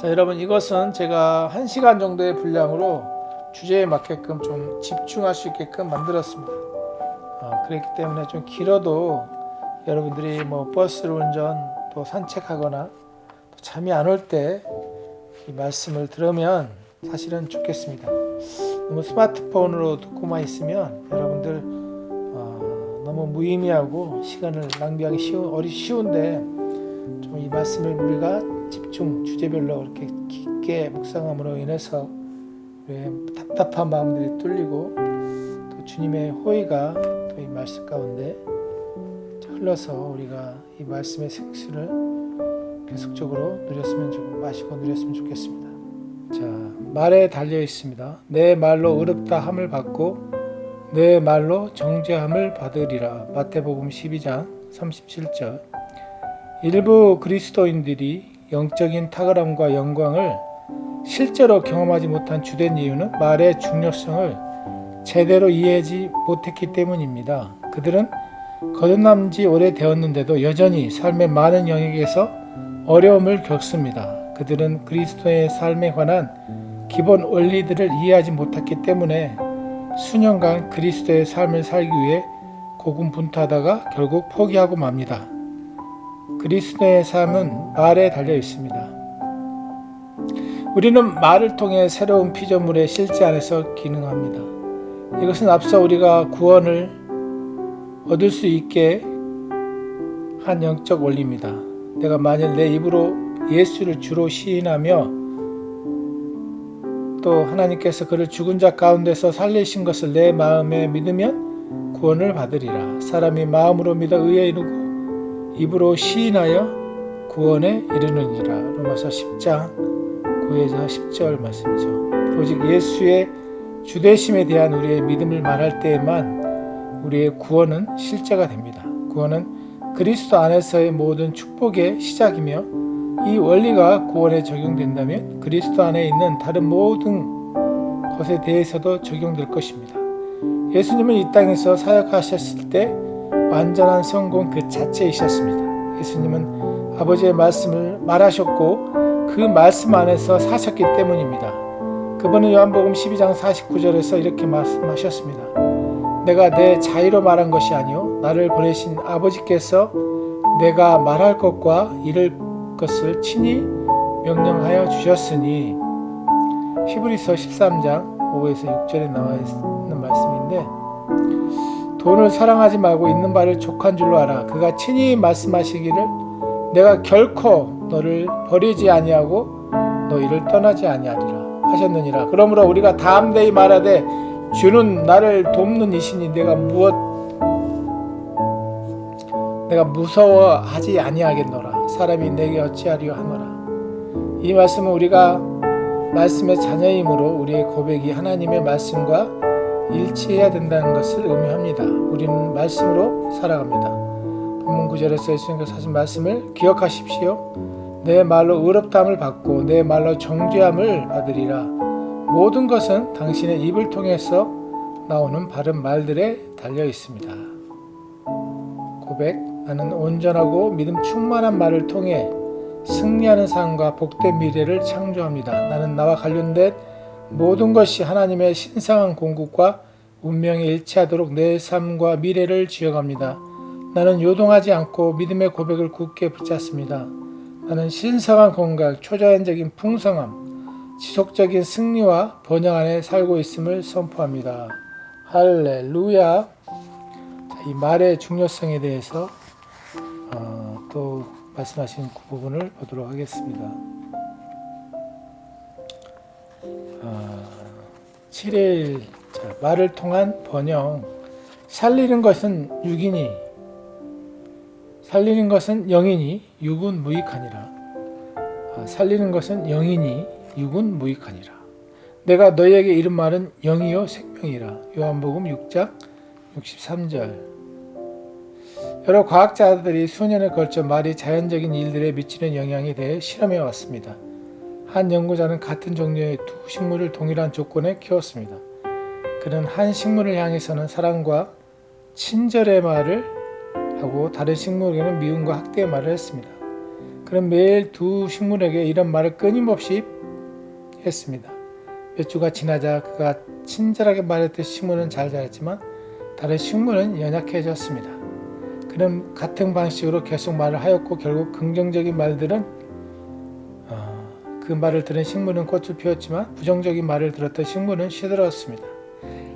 자, 여러분, 이것은 제가 1시간 정도의 분량으로 주제에 맞게끔 좀 집중할 수 있게끔 만들었습니다. 그렇기 때문에 좀 길어도 여러분들이 뭐 버스를 운전 또 산책하거나 또 잠이 안 올 때 이 말씀을 들으면 사실은 좋겠습니다. 너무 스마트폰으로 듣고만 있으면 여러분들 너무 무의미하고 시간을 낭비하기 쉬운데 좀 이 말씀을 우리가 집중 주제별로 이렇게 깊게 묵상함으로 인해서 우리의 답답한 마음들이 뚫리고 또 주님의 호의가 또 이 말씀 가운데 흘러서 우리가 이 말씀의 생수를 계속적으로 마시고 누렸으면 좋겠습니다. 자, 말에 달려 있습니다. 내 말로 의롭다 함을 받고 내 말로 정죄함을 받으리라. 마태복음 12장 37절. 일부 그리스도인들이 영적인 탁월함과 영광을 실제로 경험하지 못한 주된 이유는 말의 중요성을 제대로 이해하지 못했기 때문입니다. 그들은 거듭난 지 오래되었는데도 여전히 삶의 많은 영역에서 어려움을 겪습니다. 그들은 그리스도의 삶에 관한 기본 원리들을 이해하지 못했기 때문에 수년간 그리스도의 삶을 살기 위해 고군분투하다가 결국 포기하고 맙니다. 그리스도의 삶은 말에 달려 있습니다. 우리는 말을 통해 새로운 피조물의 실제 안에서 기능합니다. 이것은 앞서 우리가 구원을 얻을 수 있게 한 영적 원리입니다. 내가 만일 내 입으로 예수를 주로 시인하며 또 하나님께서 그를 죽은 자 가운데서 살리신 것을 내 마음에 믿으면 구원을 받으리라. 사람이 마음으로 믿어 의에 이르고 입으로 시인하여 구원에 이르느니라. 로마서 10장 9에서 10절 말씀이죠. 오직 예수의 주되심에 대한 우리의 믿음을 말할 때에만 우리의 구원은 실제가 됩니다. 구원은 그리스도 안에서의 모든 축복의 시작이며 이 원리가 구원에 적용된다면 그리스도 안에 있는 다른 모든 것에 대해서도 적용될 것입니다. 예수님은 이 땅에서 사역하셨을 때 완전한 성공 그 자체이셨습니다. 예수님은 아버지의 말씀을 말하셨고 그 말씀 안에서 사셨기 때문입니다. 그분은 요한복음 12장 49절에서 이렇게 말씀하셨습니다. 내가 내 자의로 말한 것이 아니요 나를 보내신 아버지께서 내가 말할 것과 이를 것을 친히 명령하여 주셨으니. 히브리서 13장 5에서 6절에 나와 있는 말씀인데, 돈을 사랑하지 말고 있는 바를 족한 줄로 알아. 그가 친히 말씀하시기를 내가 결코 너를 버리지 아니하고 너희를 떠나지 아니하리라 하셨느니라. 그러므로 우리가 담대히 말하되 주는 나를 돕는 이시니 내가 무서워하지 아니하겠노라. 사람이 내게 어찌하리요 하노라. 이 말씀은 우리가 말씀의 자녀이므로 우리의 고백이 하나님의 말씀과 일치해야 된다는 것을 의미합니다. 우리는 말씀으로 살아갑니다. 본문 9절에서 예수님께서 하신 말씀을 기억하십시오. 내 말로 의롭다함을 받고 내 말로 정죄함을 받으리라. 모든 것은 당신의 입을 통해서 나오는 바른 말들에 달려 있습니다. 고백. 나는 온전하고 믿음 충만한 말을 통해 승리하는 삶과 복된 미래를 창조합니다. 나는 나와 관련된 모든 것이 하나님의 신성한 공급과 운명에 일치하도록 내 삶과 미래를 지어갑니다. 나는 요동하지 않고 믿음의 고백을 굳게 붙잡습니다. 나는 신성한 건강, 초자연적인 풍성함, 지속적인 승리와 번영 안에 살고 있음을 선포합니다. 할렐루야. 이 말의 중요성에 대해서 또 말씀하신 그 부분을 보도록 하겠습니다. 7일 말을 통한 번영. 살리는 것은 육이니 살리는 것은 영이니 육은 무익하니라. 살리는 것은 영이니 육은 무익하니라. 내가 너희에게 이른 말은 영이요 생명이라. 요한복음 6장 63절. 여러 과학자들이 수년에 걸쳐 말이 자연적인 일들에 미치는 영향에 대해 실험해 왔습니다. 한 연구자는 같은 종류의 두 식물을 동일한 조건에 키웠습니다. 그는 한 식물을 향해서는 사랑과 친절의 말을 하고 다른 식물에게는 미움과 학대의 말을 했습니다. 그는 매일 두 식물에게 이런 말을 끊임없이 했습니다. 몇 주가 지나자 그가 친절하게 말했듯 식물은 잘 자랐지만 다른 식물은 연약해졌습니다. 그는 같은 방식으로 계속 말을 하였고 결국 긍정적인 말들은 그 말을 들은 식물은 꽃을 피웠지만 부정적인 말을 들었던 식물은 시들었습니다.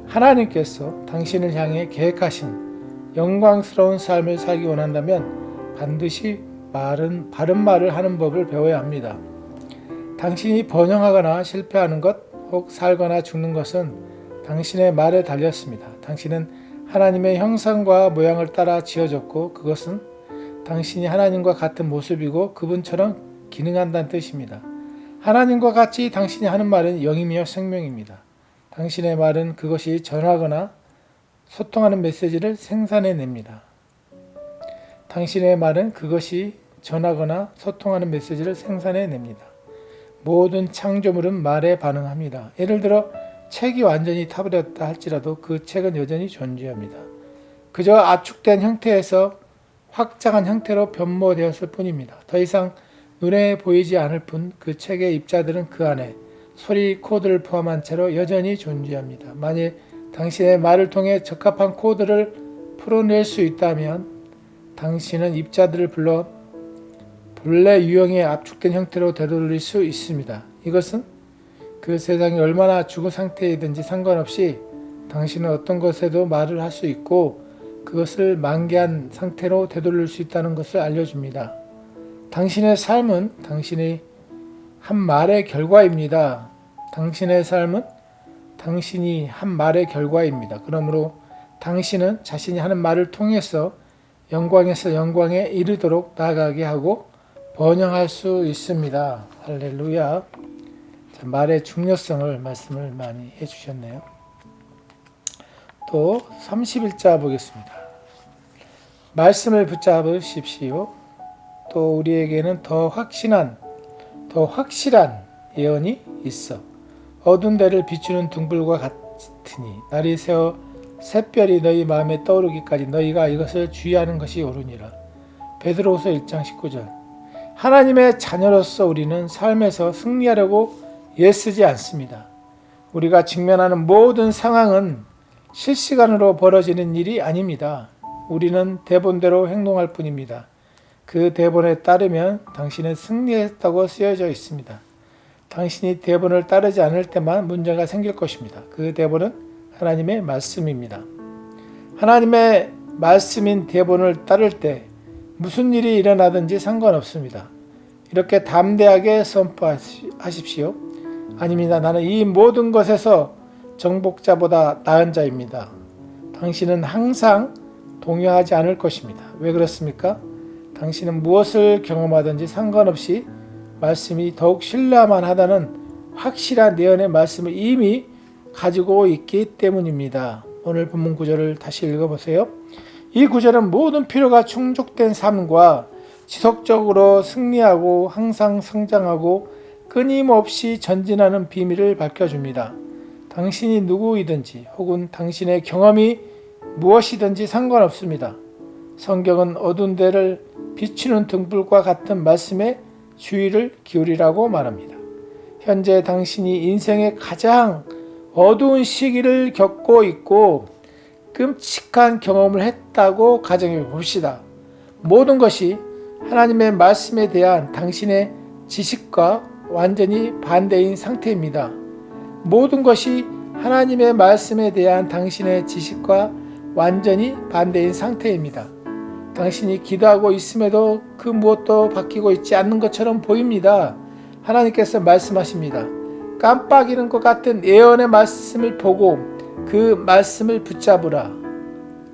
하나님께서 당신을 향해 계획하신 영광스러운 삶을 살기 원한다면 반드시 바른 말을 하는 법을 배워야 합니다. 당신이 번영하거나 실패하는 것, 혹 살거나 죽는 것은 당신의 말에 달렸습니다. 당신은 하나님의 형상과 모양을 따라 지어졌고 그것은 당신이 하나님과 같은 모습이고 그분처럼 기능한다는 뜻입니다. 하나님과 같이 당신이 하는 말은 영이며 생명입니다. 당신의 말은 그것이 전하거나 소통하는 메시지를 생산해냅니다. 당신의 말은 그것이 전하거나 소통하는 메시지를 생산해냅니다. 모든 창조물은 말에 반응합니다. 예를 들어 책이 완전히 타버렸다 할지라도 그 책은 여전히 존재합니다. 그저 압축된 형태에서 확장한 형태로 변모되었을 뿐입니다. 더 이상 눈에 보이지 않을 뿐 그 책의 입자들은 그 안에 소리 코드를 포함한 채로 여전히 존재합니다. 만일 당신의 말을 통해 적합한 코드를 풀어낼 수 있다면 당신은 입자들을 불러 본래 유형의 압축된 형태로 되돌릴 수 있습니다. 이것은 그 세상이 얼마나 죽은 상태이든지 상관없이 당신은 어떤 것에도 말을 할 수 있고 그것을 만개한 상태로 되돌릴 수 있다는 것을 알려줍니다. 당신의 삶은 당신의 한 말의 결과입니다. 당신의 삶은 당신이 한 말의 결과입니다. 그러므로 당신은 자신이 하는 말을 통해서 영광에서 영광에 이르도록 나아가게 하고 번영할 수 있습니다. 할렐루야. 말의 중요성을 말씀을 많이 해주셨네요. 또 31자 보겠습니다. 말씀을 붙잡으십시오. 또 우리에게는 더 확실한 예언이 있어. 어두운 데를 비추는 등불과 같으니 날이 새어 샛별이 너희 마음에 떠오르기까지 너희가 이것을 주의하는 것이 옳으니라. 베드로후서 1장 19절. 하나님의 자녀로서 우리는 삶에서 승리하려고 애쓰지 않습니다. 우리가 직면하는 모든 상황은 실시간으로 벌어지는 일이 아닙니다. 우리는 대본대로 행동할 뿐입니다. 그 대본에 따르면 당신은 승리했다고 쓰여져 있습니다. 당신이 대본을 따르지 않을 때만 문제가 생길 것입니다. 그 대본은 하나님의 말씀입니다. 하나님의 말씀인 대본을 따를 때 무슨 일이 일어나든지 상관없습니다. 이렇게 담대하게 선포하십시오. 아닙니다. 나는 이 모든 것에서 정복자보다 나은 자입니다. 당신은 항상 동요하지 않을 것입니다. 왜 그렇습니까? 당신은 무엇을 경험하든지 상관없이 말씀이 더욱 신뢰만 하다는 확실한 예언의 말씀을 이미 가지고 있기 때문입니다. 오늘 본문 구절을 다시 읽어보세요. 이 구절은 모든 필요가 충족된 삶과 지속적으로 승리하고 항상 성장하고 끊임없이 전진하는 비밀을 밝혀줍니다. 당신이 누구이든지 혹은 당신의 경험이 무엇이든지 상관없습니다. 성경은 어두운 데를 비추는 등불과 같은 말씀에 주의를 기울이라고 말합니다. 현재 당신이 인생의 가장 어두운 시기를 겪고 있고 끔찍한 경험을 했다고 가정해 봅시다. 모든 것이 하나님의 말씀에 대한 당신의 지식과 완전히 반대인 상태입니다. 모든 것이 하나님의 말씀에 대한 당신의 지식과 완전히 반대인 상태입니다. 당신이 기도하고 있음에도 그 무엇도 바뀌고 있지 않는 것처럼 보입니다. 하나님께서 말씀하십니다. 깜빡이는 것 같은 예언의 말씀을 보고 그 말씀을 붙잡으라.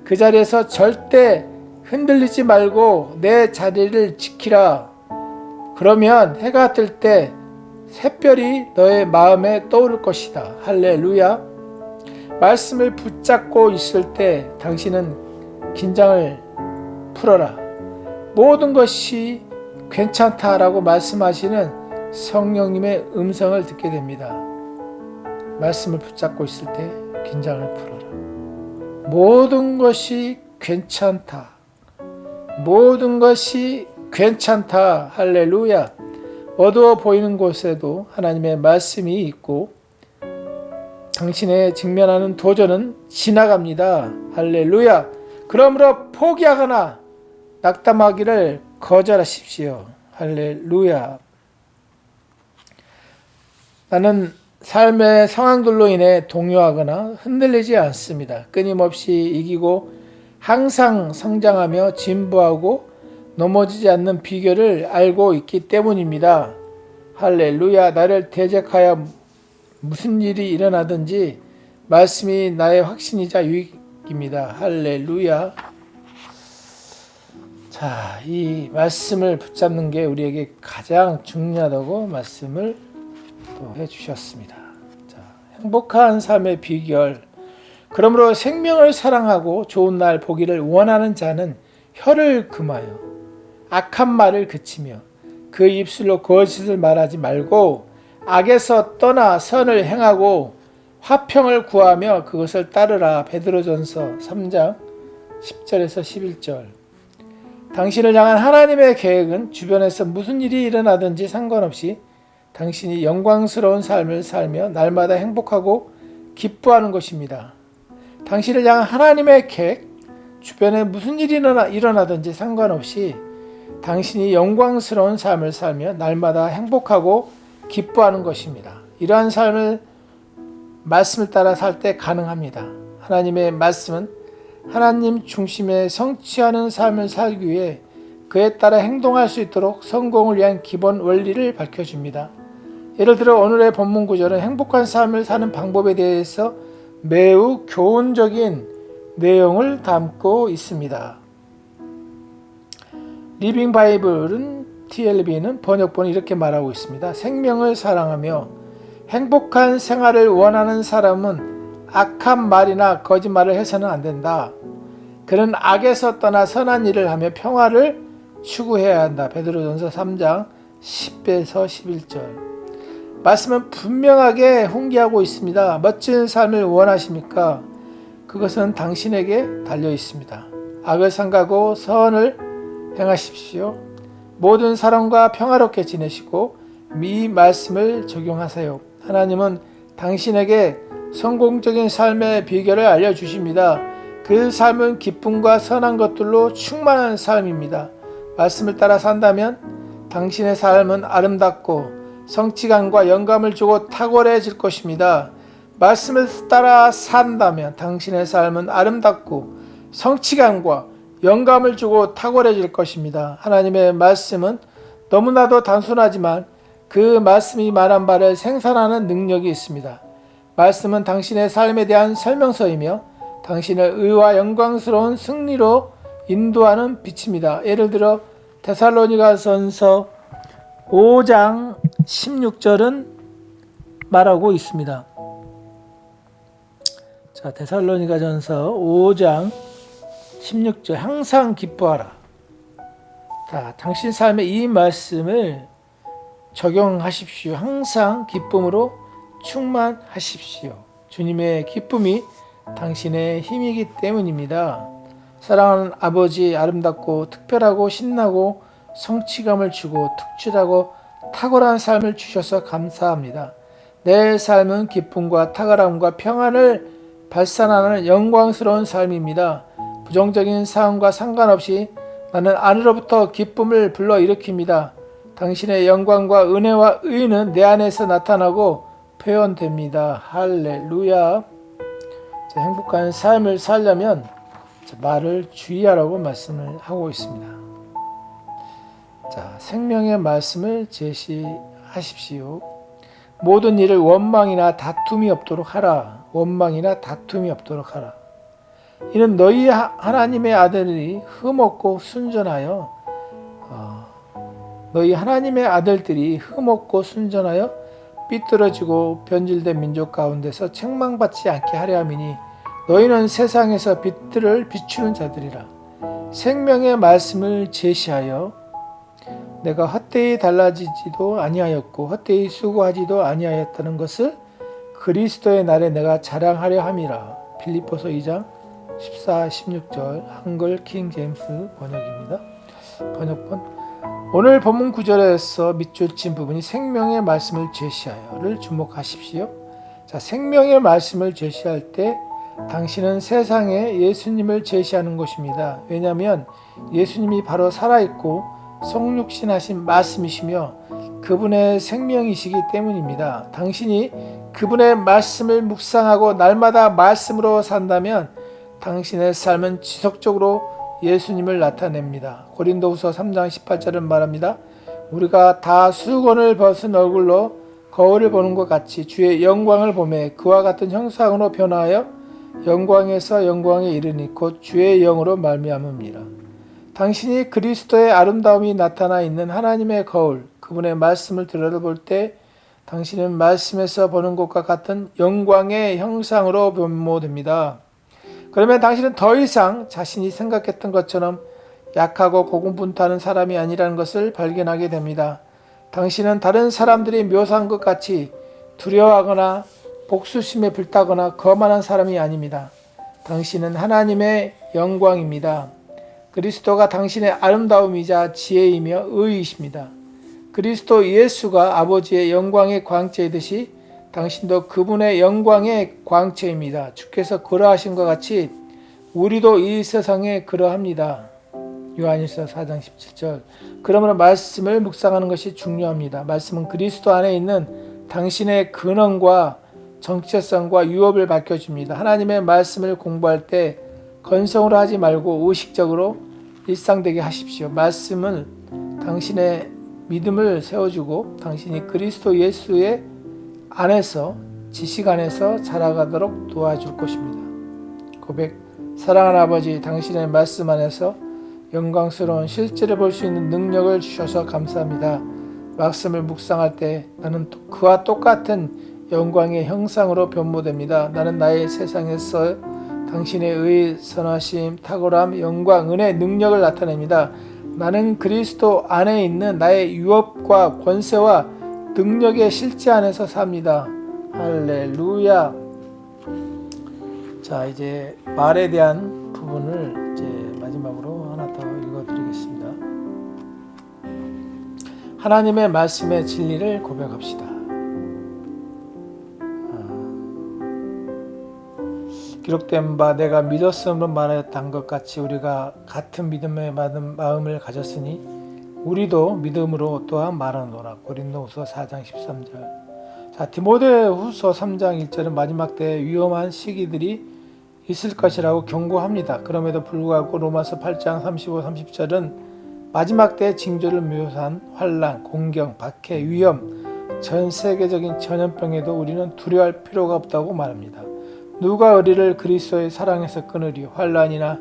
그 자리에서 절대 흔들리지 말고 내 자리를 지키라. 그러면 해가 뜰 때 샛별이 너의 마음에 떠오를 것이다. 할렐루야. 말씀을 붙잡고 있을 때 당신은 긴장을 풀어라. 모든 것이 괜찮다라고 말씀하시는 성령님의 음성을 듣게 됩니다. 말씀을 붙잡고 있을 때 긴장을 풀어라. 모든 것이 괜찮다. 모든 것이 괜찮다. 할렐루야. 어두워 보이는 곳에도 하나님의 말씀이 있고 당신의 직면하는 도전은 지나갑니다. 할렐루야. 그러므로 포기하거나 낙담하기를 거절하십시오. 할렐루야. 나는 삶의 상황들로 인해 동요하거나 흔들리지 않습니다. 끊임없이 이기고 항상 성장하며 진보하고 넘어지지 않는 비결을 알고 있기 때문입니다. 할렐루야. 나를 대적하여 무슨 일이 일어나든지 말씀이 나의 확신이자 유익입니다. 할렐루야. 자, 이 말씀을 붙잡는 게 우리에게 가장 중요하다고 말씀을 또 해주셨습니다. 자, 행복한 삶의 비결. 그러므로 생명을 사랑하고 좋은 날 보기를 원하는 자는 혀를 금하여 악한 말을 그치며 그 입술로 거짓을 말하지 말고 악에서 떠나 선을 행하고 화평을 구하며 그것을 따르라. 베드로전서 3장 10절에서 11절. 당신을 향한 하나님의 계획은 주변에서 무슨 일이 일어나든지 상관없이 당신이 영광스러운 삶을 살며 날마다 행복하고 기뻐하는 것입니다. 당신을 향한 하나님의 계획, 주변에 무슨 일이 일어나든지 상관없이 당신이 영광스러운 삶을 살며 날마다 행복하고 기뻐하는 것입니다. 이러한 삶을 말씀을 따라 살 때 가능합니다. 하나님의 말씀은 하나님 중심의 성취하는 삶을 살기 위해 그에 따라 행동할 수 있도록 성공을 위한 기본 원리를 밝혀줍니다. 예를 들어 오늘의 본문 구절은 행복한 삶을 사는 방법에 대해서 매우 교훈적인 내용을 담고 있습니다. 리빙 바이블은 TLB는 번역본이 이렇게 말하고 있습니다. 생명을 사랑하며 행복한 생활을 원하는 사람은 악한 말이나 거짓말을 해서는 안 된다. 그는 악에서 떠나 선한 일을 하며 평화를 추구해야 한다. 베드로전서 3장 10에서 11절. 말씀은 분명하게 훈계하고 있습니다. 멋진 삶을 원하십니까? 그것은 당신에게 달려 있습니다. 악을 삼가고 선을 행하십시오. 모든 사람과 평화롭게 지내시고 이 말씀을 적용하세요. 하나님은 당신에게 성공적인 삶의 비결을 알려주십니다. 그 삶은 기쁨과 선한 것들로 충만한 삶입니다. 말씀을 따라 산다면 당신의 삶은 아름답고 성취감과 영감을 주고 탁월해질 것입니다. 말씀을 따라 산다면 당신의 삶은 아름답고 성취감과 영감을 주고 탁월해질 것입니다. 하나님의 말씀은 너무나도 단순하지만 그 말씀이 말한 바를 생산하는 능력이 있습니다. 말씀은 당신의 삶에 대한 설명서이며 당신을 의와 영광스러운 승리로 인도하는 빛입니다. 예를 들어 데살로니가전서 5장 16절은 말하고 있습니다. 자, 데살로니가전서 5장 16절. 항상 기뻐하라. 자, 당신 삶에 이 말씀을 적용하십시오. 항상 기쁨으로 충만하십시오. 주님의 기쁨이 당신의 힘이기 때문입니다. 사랑하는 아버지, 아름답고 특별하고 신나고 성취감을 주고 특출하고 탁월한 삶을 주셔서 감사합니다. 내 삶은 기쁨과 탁월함과 평안을 발산하는 영광스러운 삶입니다. 부정적인 상황과 상관없이 나는 안으로부터 기쁨을 불러일으킵니다. 당신의 영광과 은혜와 의는 내 안에서 나타나고 표현됩니다. 할렐루야. 행복한 삶을 살려면 말을 주의하라고 말씀을 하고 있습니다. 자, 생명의 말씀을 제시하십시오. 모든 일을 원망이나 다툼이 없도록 하라. 원망이나 다툼이 없도록 하라. 이는 너희 하나님의 아들이 흠없고 순전하여 너희 하나님의 아들들이 흠없고 순전하여 삐뚤어지고 변질된 민족 가운데서 책망받지 않게 하려 함이니 너희는 세상에서 빛들을 비추는 자들이라. 생명의 말씀을 제시하여 내가 헛되이 달라지지도 아니하였고 헛되이 수고하지도 아니하였다는 것을 그리스도의 날에 내가 자랑하려 함이라. 빌립보서 2장 14, 16절 한글 킹 제임스 번역입니다. 번역본 오늘 본문 구절에서 밑줄 친 부분이 생명의 말씀을 제시하여를 주목하십시오. 자, 생명의 말씀을 제시할 때 당신은 세상에 예수님을 제시하는 것입니다. 왜냐하면 예수님이 바로 살아있고 성육신하신 말씀이시며 그분의 생명이시기 때문입니다. 당신이 그분의 말씀을 묵상하고 날마다 말씀으로 산다면 당신의 삶은 지속적으로 예수님을 나타냅니다. 고린도후서 3장 18절은 말합니다. 우리가 다 수건을 벗은 얼굴로 거울을 보는 것 같이 주의 영광을 보매 그와 같은 형상으로 변화하여 영광에서 영광에 이르니 곧 주의 영으로 말미암음이라. 당신이 그리스도의 아름다움이 나타나 있는 하나님의 거울, 그분의 말씀을 들여다볼 때 당신은 말씀에서 보는 것과 같은 영광의 형상으로 변모됩니다. 그러면 당신은 더 이상 자신이 생각했던 것처럼 약하고 고군분투하는 사람이 아니라는 것을 발견하게 됩니다. 당신은 다른 사람들이 묘사한 것 같이 두려워하거나 복수심에 불타거나 거만한 사람이 아닙니다. 당신은 하나님의 영광입니다. 그리스도가 당신의 아름다움이자 지혜이며 의이십니다. 그리스도 예수가 아버지의 영광의 광채이듯이 당신도 그분의 영광의 광채입니다. 주께서 그러하신 것 같이 우리도 이 세상에 그러합니다. 요한일서 4장 17절. 그러므로 말씀을 묵상하는 것이 중요합니다. 말씀은 그리스도 안에 있는 당신의 근원과 정체성과 유업을 밝혀줍니다. 하나님의 말씀을 공부할 때 건성으로 하지 말고 의식적으로 일상되게 하십시오. 말씀은 당신의 믿음을 세워주고 당신이 그리스도 예수의 안에서 지식 안에서 자라가도록 도와줄 것입니다. 고백. 사랑하는 아버지, 당신의 말씀 안에서 영광스러운 실제를 볼 수 있는 능력을 주셔서 감사합니다. 말씀을 묵상할 때 나는 그와 똑같은 영광의 형상으로 변모됩니다. 나는 나의 세상에서 당신의 의, 선하심, 탁월함, 영광, 은혜, 능력을 나타냅니다. 나는 그리스도 안에 있는 나의 유업과 권세와 능력의 실제 안에서 삽니다. 할렐루야. 자, 이제 말에 대한 부분을 이제 마지막으로 하나 더 읽어드리겠습니다. 하나님의 말씀의 진리를 고백합시다. 기록된 바 내가 믿었음으로 말하였던 것 같이 우리가 같은 믿음의 마음을 가졌으니 우리도 믿음으로 또한 말하노라. 고린도후서 4장 13절. 자, 디모데후서 3장 1절은 마지막 때 위험한 시기들이 있을 것이라고 경고합니다. 그럼에도 불구하고 로마서 8장 35, 30절은 마지막 때 징조를 묘사한 환난, 공경, 박해, 위험, 전 세계적인 전염병에도 우리는 두려워할 필요가 없다고 말합니다. 누가 우리를 그리스도의 사랑에서 끊으리요? 환난이나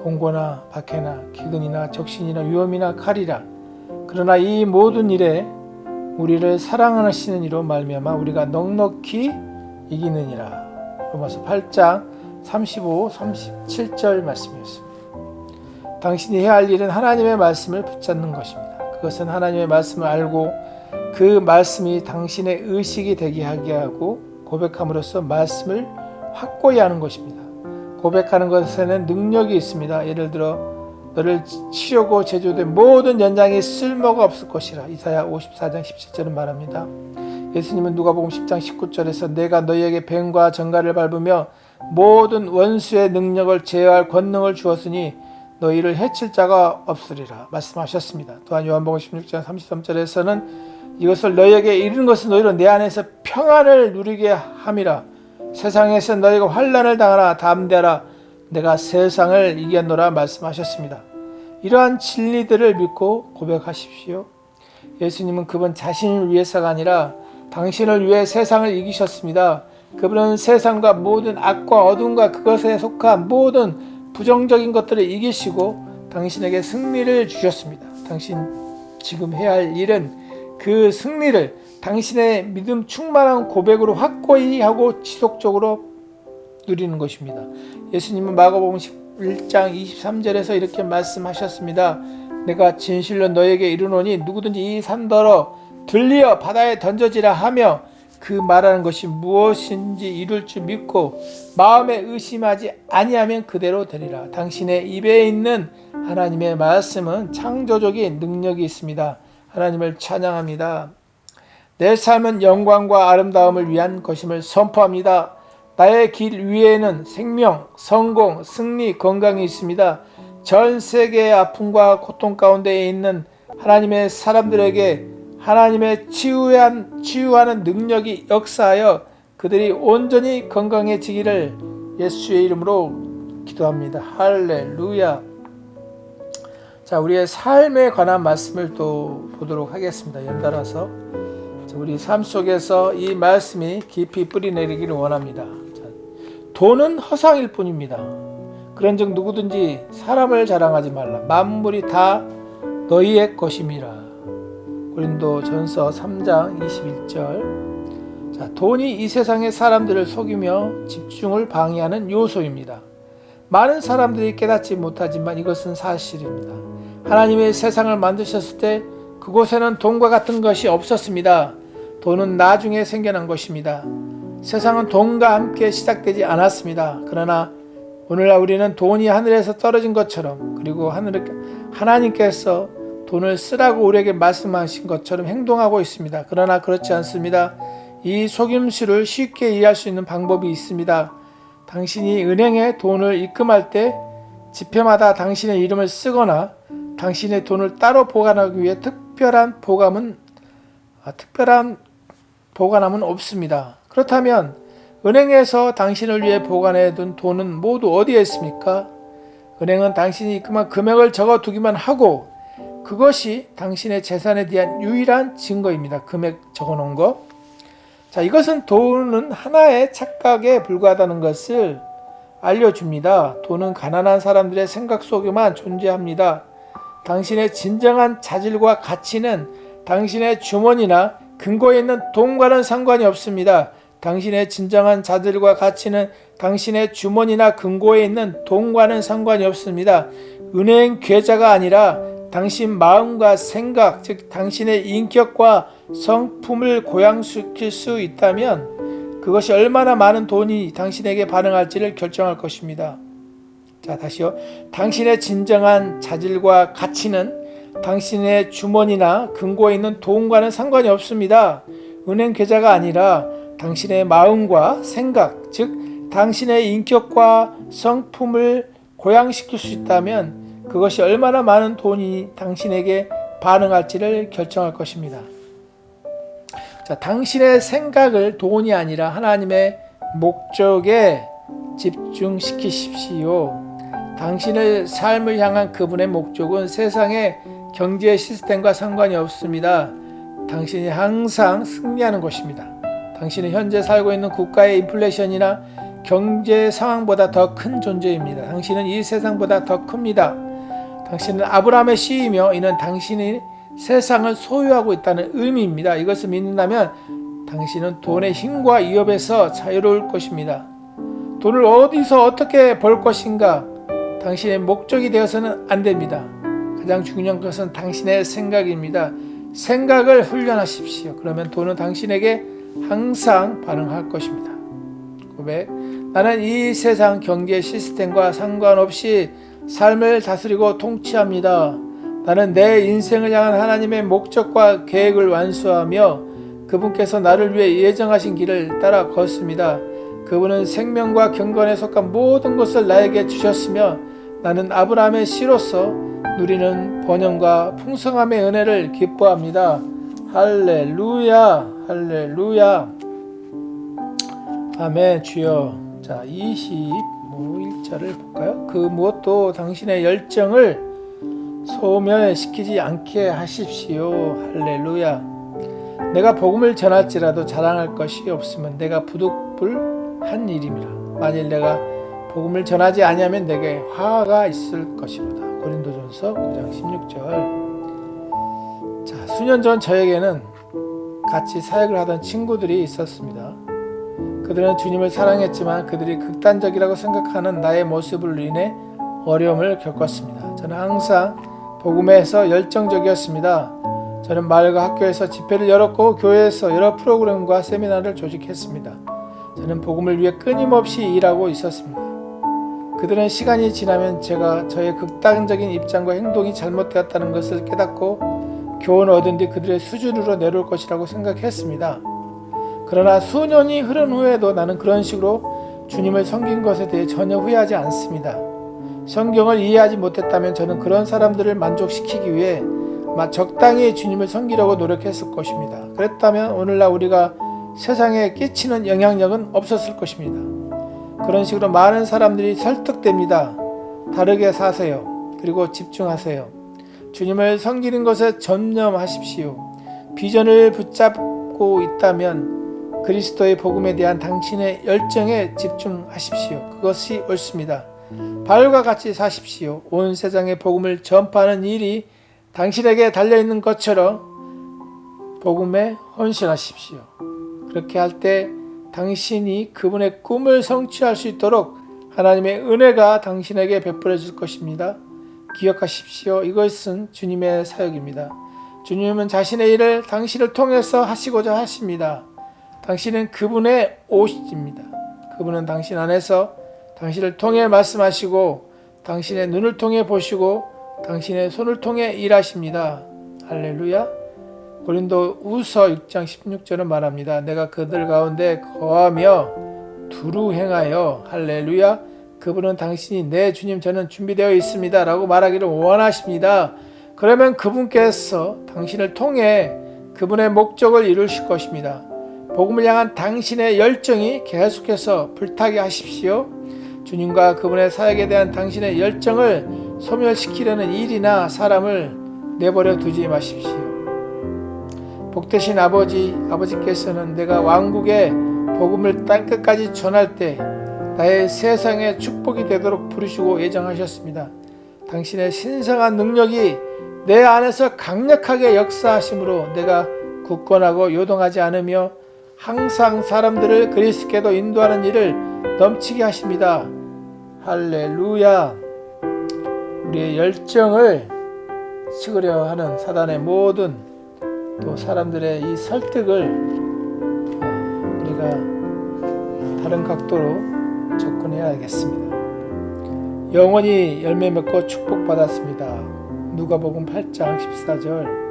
공고나 박해나 기근이나 적신이나 위험이나 칼이라. 그러나 이 모든 일에 우리를 사랑하시는 이로 말미암아 우리가 넉넉히 이기느니라. 로마서 8장 35, 37절 말씀이었습니다. 당신이 해야 할 일은 하나님의 말씀을 붙잡는 것입니다. 그것은 하나님의 말씀을 알고 그 말씀이 당신의 의식이 되게 하게 하고 고백함으로써 말씀을 확고히 하는 것입니다. 고백하는 것에는 능력이 있습니다. 예를 들어 너를 치려고 제조된 모든 연장이 쓸모가 없을 것이라. 이사야 54장 17절은 말합니다. 예수님은 누가복음 10장 19절에서 내가 너희에게 뱀과 정갈을 밟으며 모든 원수의 능력을 제어할 권능을 주었으니 너희를 해칠 자가 없으리라 말씀하셨습니다. 또한 요한복음 16장 33절에서는 이것을 너희에게 이르는 것은 너희로 내 안에서 평안을 누리게 함이라. 세상에서 너희가 환난을 당하나 담대하라. 내가 세상을 이겼노라 말씀하셨습니다. 이러한 진리들을 믿고 고백하십시오. 예수님은 그분 자신을 위해서가 아니라 당신을 위해 세상을 이기셨습니다. 그분은 세상과 모든 악과 어둠과 그것에 속한 모든 부정적인 것들을 이기시고 당신에게 승리를 주셨습니다. 당신 지금 해야 할 일은 그 승리를 당신의 믿음 충만한 고백으로 확고히 하고 지속적으로 누리는 것입니다. 예수님은 마가복음 1장 23절에서 이렇게 말씀하셨습니다. 내가 진실로 너에게 이르노니 누구든지 이 산더러 들리어 바다에 던져지라 하며 그 말하는 것이 무엇인지 이룰 줄 믿고 마음에 의심하지 아니하면 그대로 되리라. 당신의 입에 있는 하나님의 말씀은 창조적인 능력이 있습니다. 하나님을 찬양합니다. 내 삶은 영광과 아름다움을 위한 것임을 선포합니다. 나의 길 위에는 생명, 성공, 승리, 건강이 있습니다. 전 세계의 아픔과 고통 가운데 있는 하나님의 사람들에게 하나님의 치유하는 능력이 역사하여 그들이 온전히 건강해지기를 예수의 이름으로 기도합니다. 할렐루야. 자, 우리의 삶에 관한 말씀을 또 보도록 하겠습니다. 연달아서 우리 삶 속에서 이 말씀이 깊이 뿌리내리기를 원합니다. 자, 돈은 허상일 뿐입니다. 그런즉 누구든지 사람을 자랑하지 말라. 만물이 다 너희의 것임이라. 고린도전서 3장 21절. 자, 돈이 이 세상의 사람들을 속이며 집중을 방해하는 요소입니다. 많은 사람들이 깨닫지 못하지만 이것은 사실입니다. 하나님의 세상을 만드셨을 때 그곳에는 돈과 같은 것이 없었습니다. 돈은 나중에 생겨난 것입니다. 세상은 돈과 함께 시작되지 않았습니다. 그러나 오늘날 우리는 돈이 하늘에서 떨어진 것처럼, 그리고 하나님께서 돈을 쓰라고 우리에게 말씀하신 것처럼 행동하고 있습니다. 그러나 그렇지 않습니다. 이 속임수를 쉽게 이해할 수 있는 방법이 있습니다. 당신이 은행에 돈을 입금할 때 지폐마다 당신의 이름을 쓰거나 당신의 돈을 따로 보관하기 위해 특별한 보관함은 없습니다. 그렇다면 은행에서 당신을 위해 보관해둔 돈은 모두 어디에 있습니까? 은행은 당신이 입금한 금액을 적어두기만 하고 그것이 당신의 재산에 대한 유일한 증거입니다. 금액 적어놓은 거. 자, 이것은 돈은 하나의 착각에 불과하다는 것을 알려줍니다. 돈은 가난한 사람들의 생각 속에만 존재합니다. 당신의 진정한 자질과 가치는 당신의 주머니나 근거에 있는 돈과는 상관이 없습니다. 당신의 진정한 자질과 가치는 당신의 주머니나 근거에 있는 돈과는 상관이 없습니다. 은행 계좌가 아니라 당신 마음과 생각, 즉 당신의 인격과 성품을 고양시킬 수 있다면 그것이 얼마나 많은 돈이 당신에게 반응할지를 결정할 것입니다. 자, 다시요. 당신의 진정한 자질과 가치는 당신의 주머니나 근거에 있는 돈과는 상관이 없습니다. 은행 계좌가 아니라 당신의 마음과 생각, 즉 당신의 인격과 성품을 고양시킬 수 있다면 그것이 얼마나 많은 돈이 당신에게 반응할지를 결정할 것입니다. 자, 당신의 생각을 돈이 아니라 하나님의 목적에 집중시키십시오. 당신의 삶을 향한 그분의 목적은 세상의 경제 시스템과 상관이 없습니다. 당신이 항상 승리하는 것입니다. 당신은 현재 살고 있는 국가의 인플레이션이나 경제 상황보다 더 큰 존재입니다. 당신은 이 세상보다 더 큽니다. 당신은 아브라함의 씨이며 이는 당신이 세상을 소유하고 있다는 의미입니다. 이것을 믿는다면 당신은 돈의 힘과 위협에서 자유로울 것입니다. 돈을 어디서 어떻게 벌 것인가 당신의 목적이 되어서는 안 됩니다. 가장 중요한 것은 당신의 생각입니다. 생각을 훈련하십시오. 그러면 돈은 당신에게 항상 반응할 것입니다. 고백. 나는 이 세상 경제 시스템과 상관없이 삶을 다스리고 통치합니다. 나는 내 인생을 향한 하나님의 목적과 계획을 완수하며 그분께서 나를 위해 예정하신 길을 따라 걷습니다. 그분은 생명과 경건에 속한 모든 것을 나에게 주셨으며 나는 아브라함의 씨로서 누리는 번영과 풍성함의 은혜를 기뻐합니다. 할렐루야, 할렐루야. 아멘. 주여. 자, 25일절을 볼까요? 그 무엇도 당신의 열정을 소멸시키지 않게 하십시오. 할렐루야. 내가 복음을 전할지라도 자랑할 것이 없으면 내가 부득불한 일임이라. 만일 내가 복음을 전하지 아니하면 내게 화가 있을 것이로다. 고린도전서 9장 16절. 자, 수년 전 저에게는 같이 사역을 하던 친구들이 있었습니다. 그들은 주님을 사랑했지만 그들이 극단적이라고 생각하는 나의 모습으로 인해 어려움을 겪었습니다. 저는 항상 복음에서 열정적이었습니다. 저는 마을과 학교에서 집회를 열었고 교회에서 여러 프로그램과 세미나를 조직했습니다. 저는 복음을 위해 끊임없이 일하고 있었습니다. 그들은 시간이 지나면 제가 저의 극단적인 입장과 행동이 잘못되었다는 것을 깨닫고 교훈을 얻은 뒤 그들의 수준으로 내려올 것이라고 생각했습니다. 그러나 수년이 흐른 후에도 나는 그런 식으로 주님을 섬긴 것에 대해 전혀 후회하지 않습니다. 성경을 이해하지 못했다면 저는 그런 사람들을 만족시키기 위해 적당히 주님을 섬기려고 노력했을 것입니다. 그랬다면 오늘날 우리가 세상에 끼치는 영향력은 없었을 것입니다. 그런 식으로 많은 사람들이 설득됩니다. 다르게 사세요. 그리고 집중하세요. 주님을 섬기는 것에 전념하십시오. 비전을 붙잡고 있다면 그리스도의 복음에 대한 당신의 열정에 집중하십시오. 그것이 옳습니다. 바울과 같이 사십시오. 온 세상에 복음을 전파하는 일이 당신에게 달려있는 것처럼 복음에 헌신하십시오. 그렇게 할 때 당신이 그분의 꿈을 성취할 수 있도록 하나님의 은혜가 당신에게 베풀어질 것입니다. 기억하십시오. 이것은 주님의 사역입니다. 주님은 자신의 일을 당신을 통해서 하시고자 하십니다. 당신은 그분의 옷입니다. 그분은 당신 안에서 당신을 통해 말씀하시고 당신의 눈을 통해 보시고 당신의 손을 통해 일하십니다. 할렐루야. 고린도후서 6장 16절은 말합니다. 내가 그들 가운데 거하며 두루 행하여 할렐루야. 그분은 당신이 내 주님 저는 준비되어 있습니다 라고 말하기를 원하십니다. 그러면 그분께서 당신을 통해 그분의 목적을 이루실 것입니다. 복음을 향한 당신의 열정이 계속해서 불타게 하십시오. 주님과 그분의 사역에 대한 당신의 열정을 소멸시키려는 일이나 사람을 내버려 두지 마십시오. 복되신 아버지께서는 내가 왕국의 복음을 땅끝까지 전할 때 나의 세상의 축복이 되도록 부르시고 예정하셨습니다. 당신의 신성한 능력이 내 안에서 강력하게 역사하심으로 내가 굳건하고 요동하지 않으며 항상 사람들을 그리스도께로 인도하는 일을 넘치게 하십니다. 할렐루야. 우리의 열정을 식으려 하는 사단의 모든 또 사람들의 이 설득을 우리가 다른 각도로 접근해야겠습니다. 영원히 열매 맺고 축복받았습니다. 누가복음 8장 14절.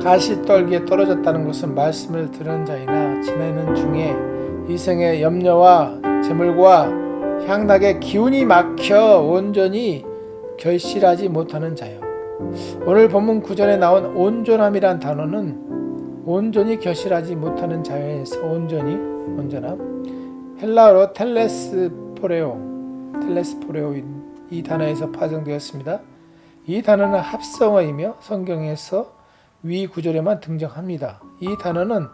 가시떨기에 떨어졌다는 것은 말씀을 들은 자이나 지내는 중에 이생의 염려와 재물과 향락의 기운이 막혀 온전히 결실하지 못하는 자요. 오늘 본문 9절에 나온 온전함이란 단어는 온전히 결실하지 못하는 자에서 온전함, 헬라어로 텔레스포레오 이 단어에서 파생되었습니다. 이 단어는 합성어이며 성경에서 위 구절에만 등장합니다. 이 단어는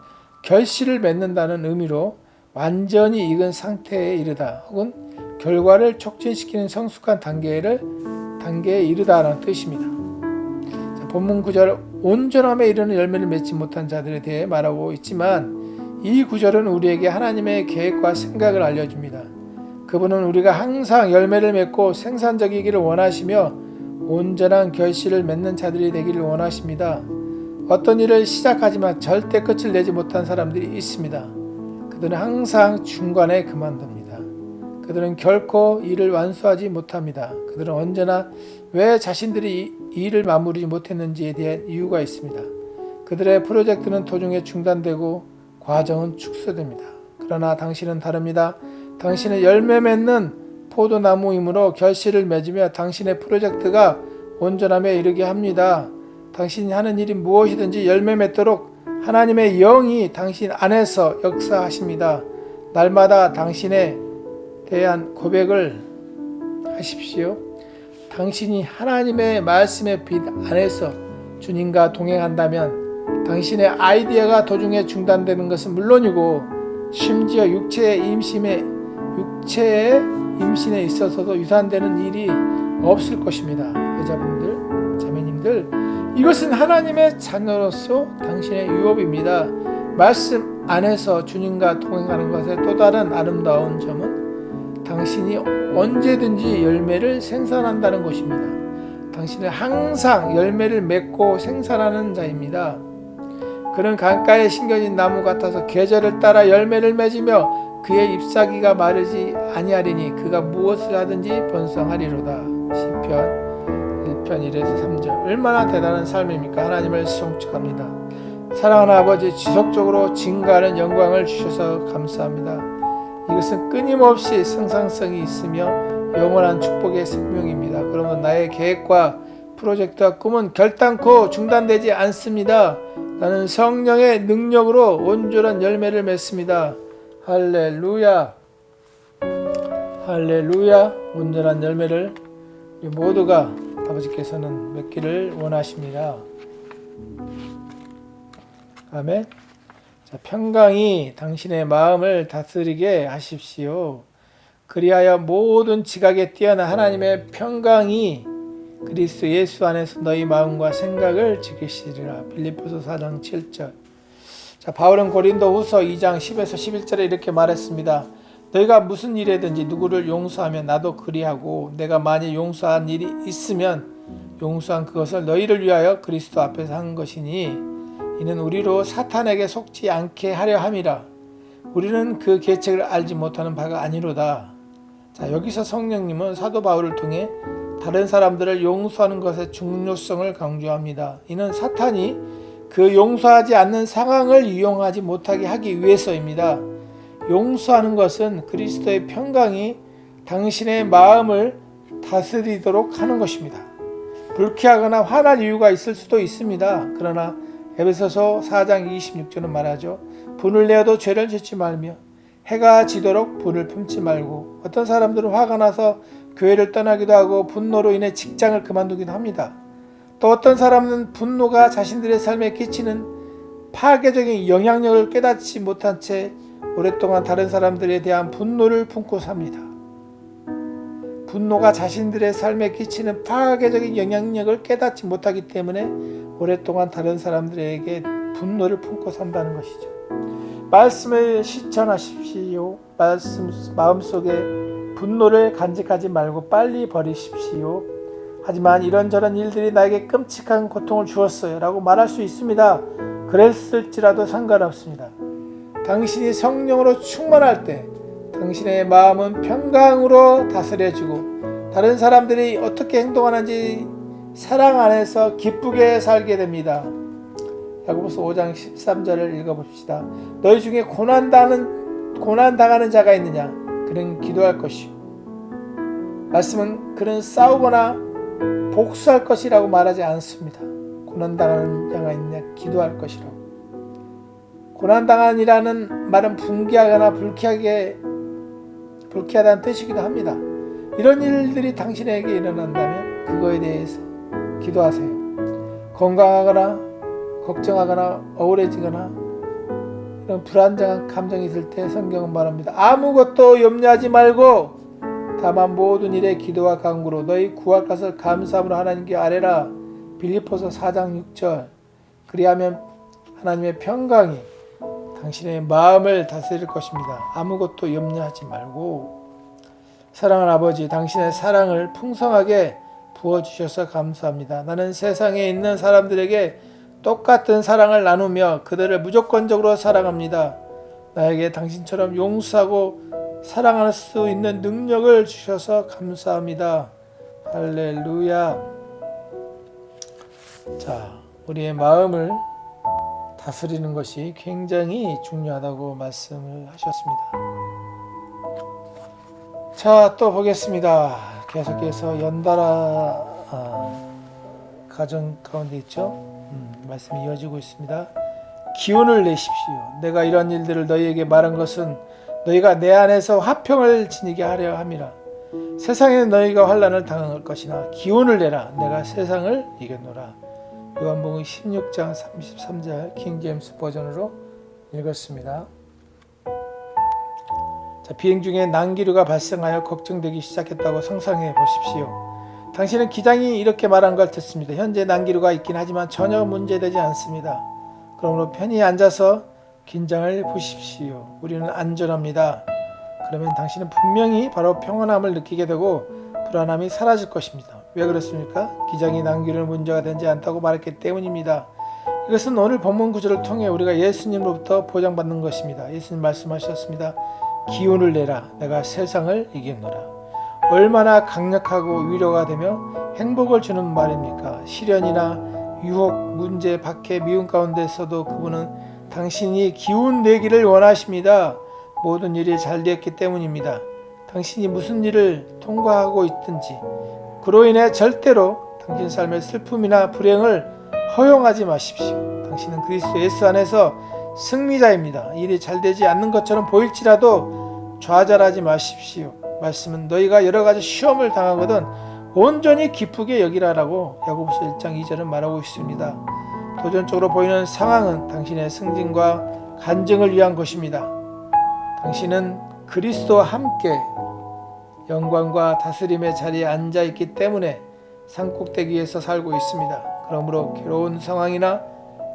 결실을 맺는다는 의미로 완전히 익은 상태에 이르다 혹은 결과를 촉진시키는 성숙한 단계에 이르다라는 뜻입니다. 본문 9절 온전함에 이르는 열매를 맺지 못한 자들에 대해 말하고 있지만 이 구절은 우리에게 하나님의 계획과 생각을 알려줍니다. 그분은 우리가 항상 열매를 맺고 생산적이기를 원하시며 온전한 결실을 맺는 자들이 되기를 원하십니다. 어떤 일을 시작하지만 절대 끝을 내지 못한 사람들이 있습니다. 그들은 항상 중간에 그만둡니다. 그들은 결코 일을 완수하지 못합니다. 그들은 언제나 왜 자신들이 일을 마무리지 못했는지에 대한 이유가 있습니다. 그들의 프로젝트는 도중에 중단되고 과정은 축소됩니다. 그러나 당신은 다릅니다. 당신은 열매 맺는 포도나무이므로 결실을 맺으며 당신의 프로젝트가 온전함에 이르게 합니다. 당신이 하는 일이 무엇이든지 열매 맺도록 하나님의 영이 당신 안에서 역사하십니다. 날마다 당신에 대한 고백을 하십시오. 당신이 하나님의 말씀의 빛 안에서 주님과 동행한다면 당신의 아이디어가 도중에 중단되는 것은 물론이고 심지어 육체의 임신에 있어서도 유산되는 일이 없을 것입니다. 여자분들, 자매님들, 이것은 하나님의 자녀로서 당신의 유업입니다. 말씀 안에서 주님과 동행하는 것의 또 다른 아름다운 점은 당신이 언제든지 열매를 생산한다는 것입니다. 당신은 항상 열매를 맺고 생산하는 자입니다. 그는 강가에 심겨진 나무 같아서 계절을 따라 열매를 맺으며 그의 잎사귀가 마르지 아니하리니 그가 무엇을 하든지 번성하리로다. 시편 1편 1에서 3절. 얼마나 대단한 삶입니까? 하나님을 송축합니다. 사랑하는 아버지, 지속적으로 증가하는 영광을 주셔서 감사합니다. 이것은 끊임없이 생산성이 있으며 영원한 축복의 생명입니다. 그러면 나의 계획과 프로젝트와 꿈은 결단코 중단되지 않습니다. 나는 성령의 능력으로 온전한 열매를 맺습니다. 할렐루야. 할렐루야. 온전한 열매를 우리 모두가 아버지께서는 맺기를 원하십니다. 아멘. 자, 평강이 당신의 마음을 다스리게 하십시오. 그리하여 모든 지각에 뛰어난 하나님의 평강이 그리스도 예수 안에서 너희 마음과 생각을 지키시리라. 빌립보서 4장 7절. 자, 바울은 고린도후서 2장 10에서 11절에 이렇게 말했습니다. 너희가 무슨 일이든지 누구를 용서하면 나도 그리하고 내가 만일 용서한 일이 있으면 용서한 그것을 너희를 위하여 그리스도 앞에서 한 것이니 이는 우리로 사탄에게 속지 않게 하려 함이라. 우리는 그 계책을 알지 못하는 바가 아니로다. 자, 여기서 성령님은 사도 바울을 통해 다른 사람들을 용서하는 것의 중요성을 강조합니다. 이는 사탄이 그 용서하지 않는 상황을 이용하지 못하게 하기 위해서입니다. 용서하는 것은 그리스도의 평강이 당신의 마음을 다스리도록 하는 것입니다. 불쾌하거나 화날 이유가 있을 수도 있습니다. 그러나 에베소서 4장 26절은 말하죠. 분을 내어도 죄를 짓지 말며 해가 지도록 분을 품지 말고. 어떤 사람들은 화가 나서 교회를 떠나기도 하고 분노로 인해 직장을 그만두기도 합니다. 또 어떤 사람은 분노가 자신들의 삶에 끼치는 파괴적인 영향력을 깨닫지 못한 채 오랫동안 다른 사람들에 대한 분노를 품고 삽니다. 분노가 자신들의 삶에 끼치는 파괴적인 영향력을 깨닫지 못하기 때문에 오랫동안 다른 사람들에게 분노를 품고 산다는 것이죠. 말씀을 실천하십시오. 마음속에 분노를 간직하지 말고 빨리 버리십시오. 하지만 이런저런 일들이 나에게 끔찍한 고통을 주었어요 라고 말할 수 있습니다. 그랬을지라도 상관없습니다. 당신이 성령으로 충만할 때 당신의 마음은 평강으로 다스려지고 다른 사람들이 어떻게 행동하는지 사랑 안에서 기쁘게 살게 됩니다. 야고보서 5장 13절을 읽어봅시다. 너희 중에 고난당하는 자가 있느냐? 그는 기도할 것이요. 말씀은 그는 싸우거나 복수할 것이라고 말하지 않습니다. 고난당하는 자가 있느냐? 기도할 것이라고. 고난당한이라는 말은 붕괴하거나 불쾌하다는 뜻이기도 합니다. 이런 일들이 당신에게 일어난다면 그거에 대해서 기도하세요. 건강하거나 걱정하거나 억울해지거나 이런 불안정한 감정이 있을 때 성경은 말합니다. 아무것도 염려하지 말고 다만 모든 일에 기도와 간구로 너희 구할 것을 감사함으로 하나님께 아뢰라. 빌립보서 4장 6절. 그리하면 하나님의 평강이 당신의 마음을 다스릴 것입니다. 아무것도 염려하지 말고. 사랑하는 아버지, 당신의 사랑을 풍성하게 부어주셔서 감사합니다. 나는 세상에 있는 사람들에게 똑같은 사랑을 나누며 그들을 무조건적으로 사랑합니다. 나에게 당신처럼 용서하고 사랑할 수 있는 능력을 주셔서 감사합니다. 할렐루야. 자, 우리의 마음을 다스리는 것이 굉장히 중요하다고 말씀을 하셨습니다. 자, 또 보겠습니다. 계속해서 연달아 가정 가운데 있죠. 말씀이 이어지고 있습니다. 기운을 내십시오. 내가 이런 일들을 너희에게 말한 것은 너희가 내 안에서 화평을 지니게 하려 함이라. 세상에 너희가 환난을 당할 것이나 기운을 내라. 내가 세상을 이겨노라. 요한복음 16장 33절 킹제임스 버전으로 읽었습니다. 자, 비행 중에 난기류가 발생하여 걱정되기 시작했다고 상상해 보십시오. 당신은 기장이 이렇게 말한 걸 듣습니다. 현재 난기류가 있긴 하지만 전혀 문제되지 않습니다. 그러므로 편히 앉아서 긴장을 푸십시오. 우리는 안전합니다. 그러면 당신은 분명히 바로 평안함을 느끼게 되고 불안함이 사라질 것입니다. 왜 그렇습니까? 기장이 남기는 문제가 되지 않다고 말했기 때문입니다. 이것은 오늘 본문 구절을 통해 우리가 예수님으로부터 보장받는 것입니다. 예수님 말씀하셨습니다. 기운을 내라. 내가 세상을 이겼노라. 얼마나 강력하고 위로가 되며 행복을 주는 말입니까? 시련이나 유혹, 문제, 박해, 미움 가운데서도 그분은 당신이 기운 내기를 원하십니다. 모든 일이 잘 되었기 때문입니다. 당신이 무슨 일을 통과하고 있든지 그로 인해 절대로 당신 삶의 슬픔이나 불행을 허용하지 마십시오. 당신은 그리스도 예수 안에서 승리자입니다. 일이 잘 되지 않는 것처럼 보일지라도 좌절하지 마십시오. 말씀은 너희가 여러 가지 시험을 당하거든 온전히 기쁘게 여기라라고 야고보서 1장 2절은 말하고 있습니다. 도전적으로 보이는 상황은 당신의 승진과 간증을 위한 것입니다. 당신은 그리스도와 함께 영광과 다스림의 자리에 앉아 있기 때문에 산꼭대기에서 살고 있습니다. 그러므로 괴로운 상황이나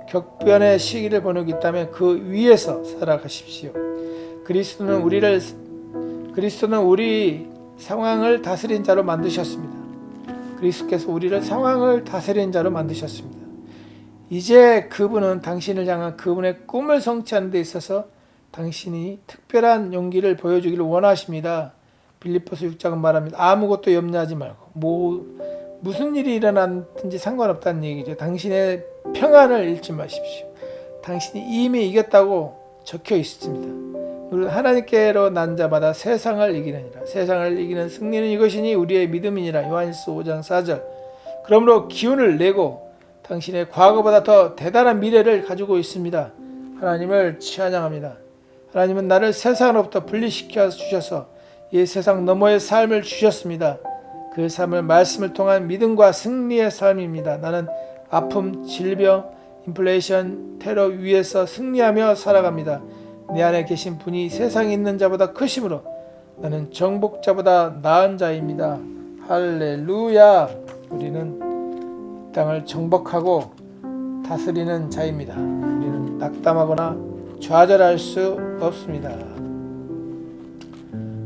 격변의 시기를 보내고 있다면 그 위에서 살아가십시오. 그리스도는 우리 상황을 다스린 자로 만드셨습니다. 그리스도께서 우리를 상황을 다스린 자로 만드셨습니다. 이제 그분은 당신을 향한 그분의 꿈을 성취하는 데 있어서 당신이 특별한 용기를 보여주기를 원하십니다. 빌립보서 6장은 말합니다. 아무것도 염려하지 말고 무슨 일이 일어났든지 상관없다는 얘기죠. 당신의 평안을 잃지 마십시오. 당신이 이미 이겼다고 적혀 있습니다. 물론 하나님께로 난 자마다 세상을 이기느니라. 세상을 이기는 승리는 이것이니 우리의 믿음이니라. 요한일서 5장 4절. 그러므로 기운을 내고 당신의 과거보다 더 대단한 미래를 가지고 있습니다. 하나님을 찬양합니다. 하나님은 나를 세상으로부터 분리시켜 주셔서 이 세상 너머의 삶을 주셨습니다. 그 삶을 말씀을 통한 믿음과 승리의 삶입니다. 나는 아픔, 질병, 인플레이션, 테러 위에서 승리하며 살아갑니다. 내 안에 계신 분이 세상에 있는 자보다 크심으로 나는 정복자보다 나은 자입니다. 할렐루야. 우리는 이 땅을 정복하고 다스리는 자입니다. 우리는 낙담하거나 좌절할 수 없습니다.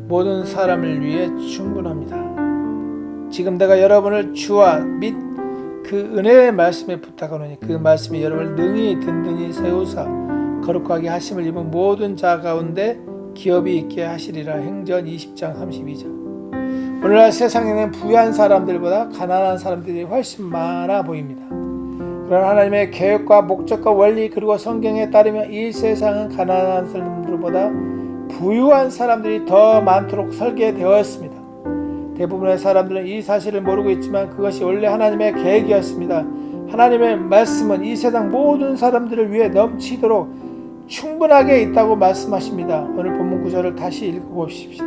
모든 사람을 위해 충분합니다. 지금 내가 여러분을 주와 및 그 은혜의 말씀에 부탁하노니 그 말씀이 여러분을 능히 든든히 세우사 거룩하게 하심을 입은 모든 자 가운데 기업이 있게 하시리라. 행전 20장 32절. 오늘날 세상에는 부유한 사람들보다 가난한 사람들이 훨씬 많아 보입니다. 그러나 하나님의 계획과 목적과 원리 그리고 성경에 따르면 이 세상은 가난한 사람들보다 부유한 사람들이 더 많도록 설계되었습니다. 대부분의 사람들은 이 사실을 모르고 있지만 그것이 원래 하나님의 계획이었습니다. 하나님의 말씀은 이 세상 모든 사람들을 위해 넘치도록 충분하게 있다고 말씀하십니다. 오늘 본문 구절을 다시 읽어봅시다.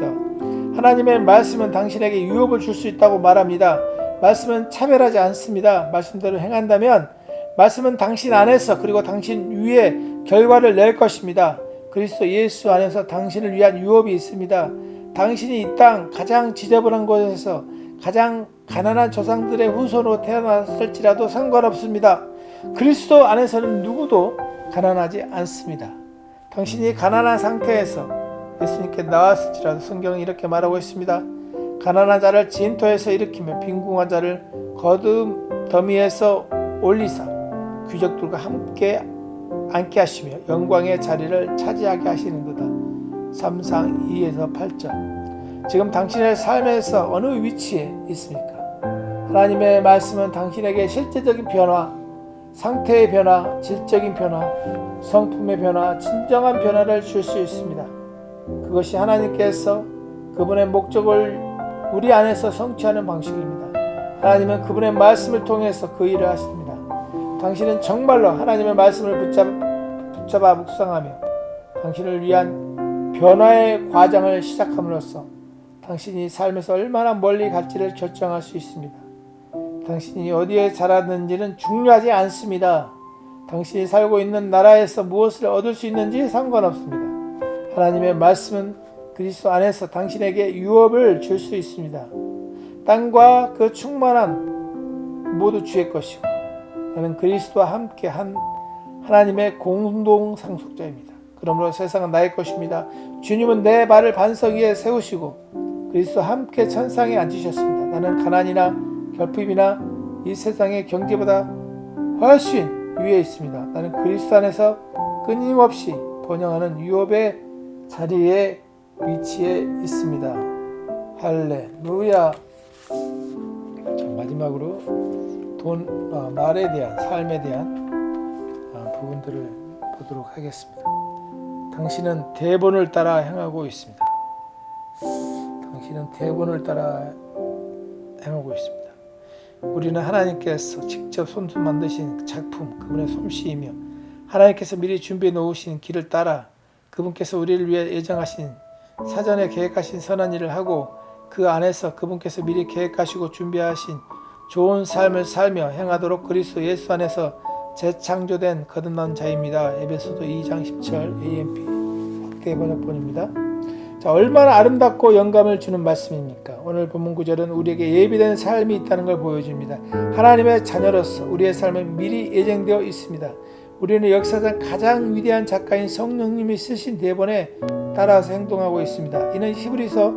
하나님의 말씀은 당신에게 유업을 줄 수 있다고 말합니다. 말씀은 차별하지 않습니다. 말씀대로 행한다면 말씀은 당신 안에서 그리고 당신 위에 결과를 낼 것입니다. 그리스도 예수 안에서 당신을 위한 유업이 있습니다. 당신이 이 땅 가장 지저분한 곳에서 가장 가난한 조상들의 후손으로 태어났을지라도 상관없습니다. 그리스도 안에서는 누구도 가난하지 않습니다. 당신이 가난한 상태에서 예수님께 나왔을지라도 성경은 이렇게 말하고 있습니다. 가난한 자를 진토에서 일으키며 빈궁한 자를 거듭 더미에서 올리사 귀족들과 함께 앉게 하시며 영광의 자리를 차지하게 하시는도다. 3상 2에서 8절. 지금 당신의 삶에서 어느 위치에 있습니까? 하나님의 말씀은 당신에게 실제적인 변화, 상태의 변화, 질적인 변화, 성품의 변화, 진정한 변화를 줄 수 있습니다. 그것이 하나님께서 그분의 목적을 우리 안에서 성취하는 방식입니다. 하나님은 그분의 말씀을 통해서 그 일을 하십니다. 당신은 정말로 하나님의 말씀을 붙잡아 묵상하며 당신을 위한 변화의 과정을 시작함으로써 당신이 삶에서 얼마나 멀리 갈지를 결정할 수 있습니다. 당신이 어디에 자랐는지는 중요하지 않습니다. 당신이 살고 있는 나라에서 무엇을 얻을 수 있는지 상관없습니다. 하나님의 말씀은 그리스도 안에서 당신에게 유업을 줄 수 있습니다. 땅과 그 충만함 모두 주의 것이고 나는 그리스도와 함께 한 하나님의 공동 상속자입니다. 그러므로 세상은 나의 것입니다. 주님은 내 발을 반석 위에 세우시고 그리스도와 함께 천상에 앉으셨습니다. 나는 가난이나 결핍이나 이 세상의 경제보다 훨씬 위에 있습니다. 나는 그리스도 안에서 끊임없이 번영하는 유업의 자리에 위치해 있습니다. 할렐루야. 자, 마지막으로 말에 대한, 삶에 대한 부분들을 보도록 하겠습니다. 당신은 대본을 따라 행하고 있습니다. 당신은 대본을 따라 행하고 있습니다. 우리는 하나님께서 직접 손수 만드신 작품, 그분의 솜씨이며 하나님께서 미리 준비해 놓으신 길을 따라 그분께서 우리를 위해 예정하신 사전에 계획하신 선한 일을 하고 그 안에서 그분께서 미리 계획하시고 준비하신 좋은 삶을 살며 행하도록 그리스도 예수 안에서 재창조된 거듭난 자입니다. 에베소서 2장 10절 AMP 확대 번역본입니다. 자, 얼마나 아름답고 영감을 주는 말씀입니까? 오늘 본문 구절은 우리에게 예비된 삶이 있다는 걸 보여줍니다. 하나님의 자녀로서 우리의 삶은 미리 예정되어 있습니다. 우리는 역사상 가장 위대한 작가인 성령님이 쓰신 대본에 따라서 행동하고 있습니다. 이는 히브리서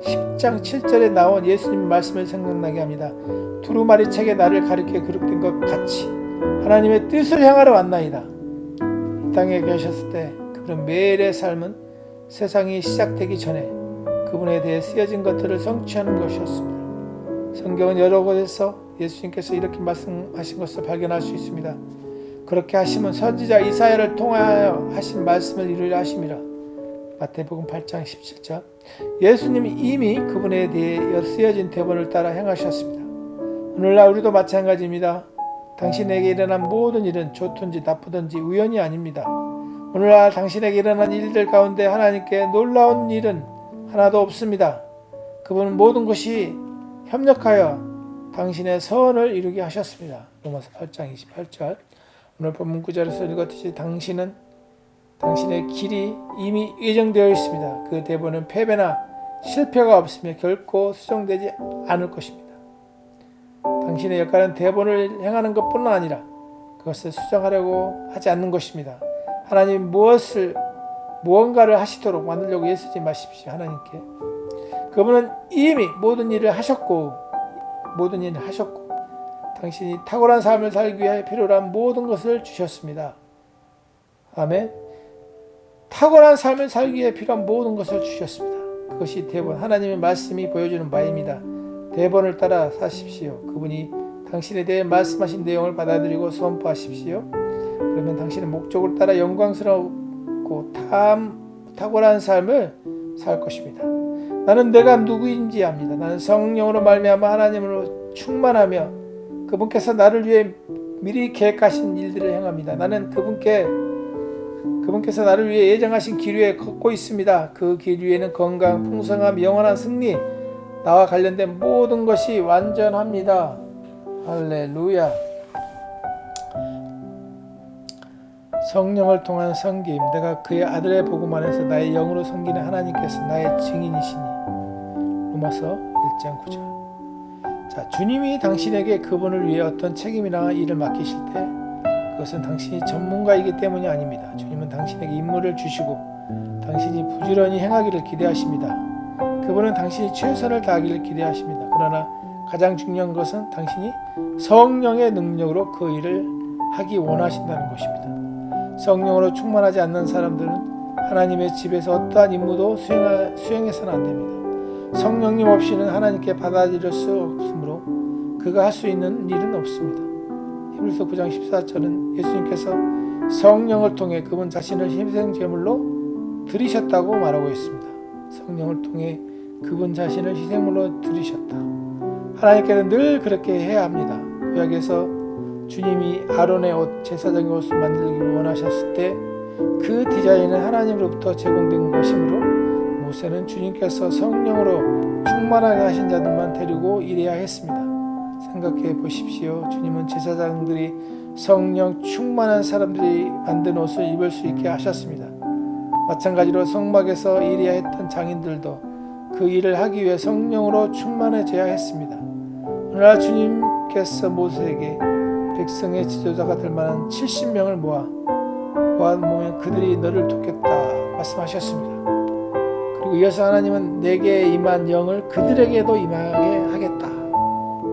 10장 7절에 나온 예수님 말씀을 생각나게 합니다. 두루마리 책에 나를 가리켜 기록된 것 같이 하나님의 뜻을 향하러 왔나이다. 이 땅에 계셨을 때 그분은 매일의 삶은 세상이 시작되기 전에 그분에 대해 쓰여진 것들을 성취하는 것이었습니다. 성경은 여러 곳에서 예수님께서 이렇게 말씀하신 것을 발견할 수 있습니다. 그렇게 하시면 선지자 이사야를 통하여 하신 말씀을 이루려 하심이라. 마태복음 8장 17절. 예수님이 이미 그분에 대해 쓰여진 대본을 따라 행하셨습니다. 오늘날 우리도 마찬가지입니다. 당신에게 일어난 모든 일은 좋든지 나쁘든지 우연이 아닙니다. 오늘날 당신에게 일어난 일들 가운데 하나님께 놀라운 일은 하나도 없습니다. 그분은 모든 것이 협력하여 당신의 선을 이루게 하셨습니다. 로마서 8장 28절. 오늘 본문 구절에서 읽었듯이 당신의 길이 이미 예정되어 있습니다. 그 대본은 패배나 실패가 없으며 결코 수정되지 않을 것입니다. 당신의 역할은 대본을 행하는 것뿐만 아니라 그것을 수정하려고 하지 않는 것입니다. 하나님 무언가를 하시도록 만들려고 애쓰지 마십시오. 하나님께 그분은 이미 모든 일을 하셨고 당신이 탁월한 삶을 살기 위해 필요한 모든 것을 주셨습니다. 아멘. 탁월한 삶을 살기 위해 필요한 모든 것을 주셨습니다. 그것이 대본, 하나님의 말씀이 보여주는 바입니다. 대본을 따라 사십시오. 그분이 당신에 대해 말씀하신 내용을 받아들이고 선포하십시오. 그러면 당신은 목적을 따라 영광스럽고 탁월한 삶을 살 것입니다. 나는 내가 누구인지 압니다. 나는 성령으로 말미암아 하나님으로 충만하며 그분께서 나를 위해 미리 계획하신 일들을 행합니다. 나는 그분께서 나를 위해 예정하신 길 위에 걷고 있습니다. 그 길 위에는 건강, 풍성함, 영원한 승리, 나와 관련된 모든 것이 완전합니다. 할렐루야. 성령을 통한 섬김, 내가 그의 아들의 복음 안에서 나의 영으로 섬기는 하나님께서 나의 증인이시니. 로마서 1장 9절. 자, 주님이 당신에게 그분을 위해 어떤 책임이나 일을 맡기실 때 그것은 당신이 전문가이기 때문이 아닙니다. 주님은 당신에게 임무를 주시고 당신이 부지런히 행하기를 기대하십니다. 그분은 당신이 최선을 다하기를 기대하십니다. 그러나 가장 중요한 것은 당신이 성령의 능력으로 그 일을 하기 원하신다는 것입니다. 성령으로 충만하지 않는 사람들은 하나님의 집에서 어떠한 임무도 수행해서는 안 됩니다. 성령님 없이는 하나님께 받아들일 수 없으므로 그가 할 수 있는 일은 없습니다. 히브리서 9장 14절은 예수님께서 성령을 통해 그분 자신을 희생제물로 드리셨다고 말하고 있습니다. 성령을 통해 그분 자신을 희생물로 드리셨다. 하나님께는 늘 그렇게 해야 합니다. 구약에서 주님이 아론의 옷, 제사장의 옷을 만들기 원하셨을 때 그 디자인은 하나님으로부터 제공된 것이므로 모세는 주님께서 성령으로 충만하게 하신 자들만 데리고 일해야 했습니다. 생각해 보십시오. 주님은 제사장들이 성령 충만한 사람들이 만든 옷을 입을 수 있게 하셨습니다. 마찬가지로 성막에서 일해야 했던 장인들도 그 일을 하기 위해 성령으로 충만해져야 했습니다. 오늘날 주님께서 모세에게 백성의 지도자가 될 만한 70명을 모아놓으면 그들이 너를 돕겠다 말씀하셨습니다. 그리고 이어서 하나님은 내게 임한 영을 그들에게도 임하게 하겠다.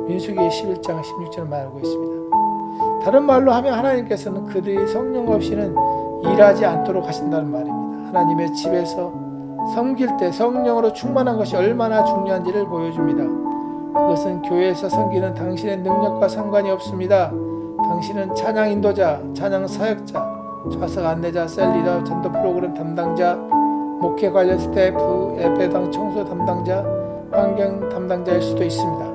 민수기 11장 16절을 말하고 있습니다. 다른 말로 하면 하나님께서는 그들이 성령 없이는 일하지 않도록 하신다는 말입니다. 하나님의 집에서 섬길 때 성령으로 충만한 것이 얼마나 중요한지를 보여줍니다. 그것은 교회에서 섬기는 당신의 능력과 상관이 없습니다. 당신은 찬양 인도자, 찬양 사역자, 좌석 안내자, 셀 리더, 전도 프로그램 담당자, 목회 관련 스태프, 예배당 청소 담당자, 환경 담당자일 수도 있습니다.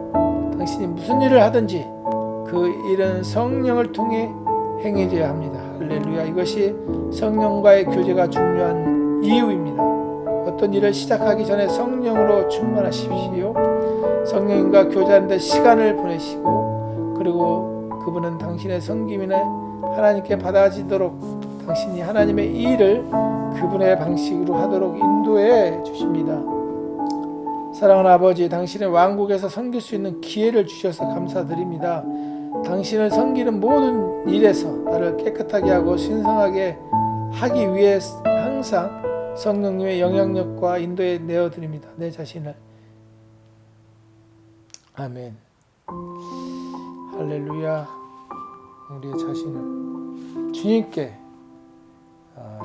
당신이 무슨 일을 하든지 그 일은 성령을 통해 행해져야 합니다. 할렐루야. 이것이 성령과의 교제가 중요한 이유입니다. 어떤 일을 시작하기 전에 성령으로 충만하십시오. 성령님과 교제하는 데 시간을 보내시고, 그리고 그분은 당신의 섬김이나 하나님께 받아지도록 당신이 하나님의 일을 그분의 방식으로 하도록 인도해 주십니다. 사랑하는 아버지, 당신의 왕국에서 섬길 수 있는 기회를 주셔서 감사드립니다. 당신을 섬기는 모든 일에서 나를 깨끗하게 하고 신성하게 하기 위해 항상 성령님의 영향력과 인도에 내어드립니다. 내 자신을. 아멘. 할렐루야. 우리의 자신을 주님께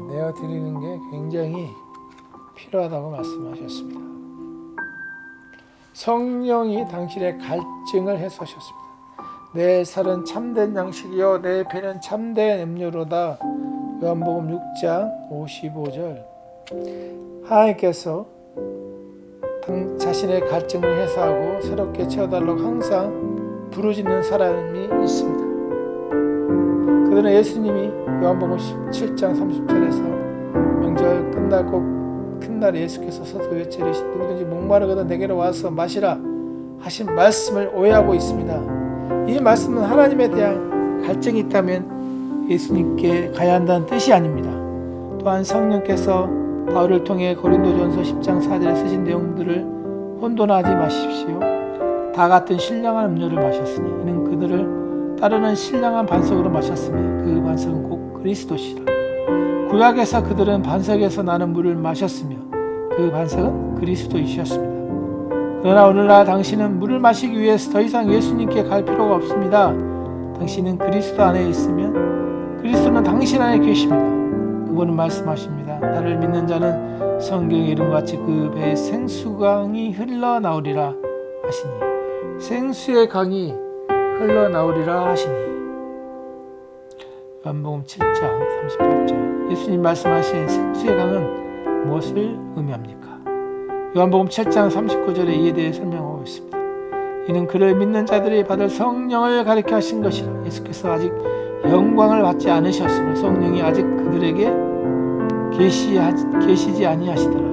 내어드리는 게 굉장히 필요하다고 말씀하셨습니다. 성령이 당신의 갈증을 해소하셨습니다. 내 살은 참된 양식이요 내 배는 참된 음료로다. 요한복음 6장 55절. 하나님께서 자신의 갈증을 해소하고 새롭게 채워달라고 항상 부르짖는 사람이 있습니다. 그들은 예수님이 요한복음 17장 30절에서 명절 끝나고 큰 날에 예수께서 서서 외치르시 누구든지 목마르거든 내게로 와서 마시라 하신 말씀을 오해하고 있습니다. 이 말씀은 하나님에 대한 갈증이 있다면 예수님께 가야 한다는 뜻이 아닙니다. 또한 성령께서 바울을 통해 고린도전서 10장 4절에 쓰신 내용들을 혼돈하지 마십시오. 다 같은 신령한 음료를 마셨으니 이는 그들을 따르는 신령한 반석으로 마셨으며 그 반석은 곧 그리스도시라. 구약에서 그들은 반석에서 나는 물을 마셨으며 그 반석은 그리스도이셨습니다. 그러나 오늘날 당신은 물을 마시기 위해서 더 이상 예수님께 갈 필요가 없습니다. 당신은 그리스도 안에 있으면 그리스도는 당신 안에 계십니다. 그분은 말씀하십니다. 나를 믿는 자는 성경의 이름과 같이 그 배에 생수강이 흘러나오리라 하시니 생수의 강이 흘러나오리라 하시니 요한복음 7장 38절. 예수님 말씀하신 생수의 강은 무엇을 의미합니까? 요한복음 7장 39절에 이에 대해 설명하고 있습니다. 이는 그를 믿는 자들이 받을 성령을 가리켜 하신 것이라. 예수께서 아직 영광을 받지 않으셨으며 성령이 아직 그들에게 계시지 아니하시더라.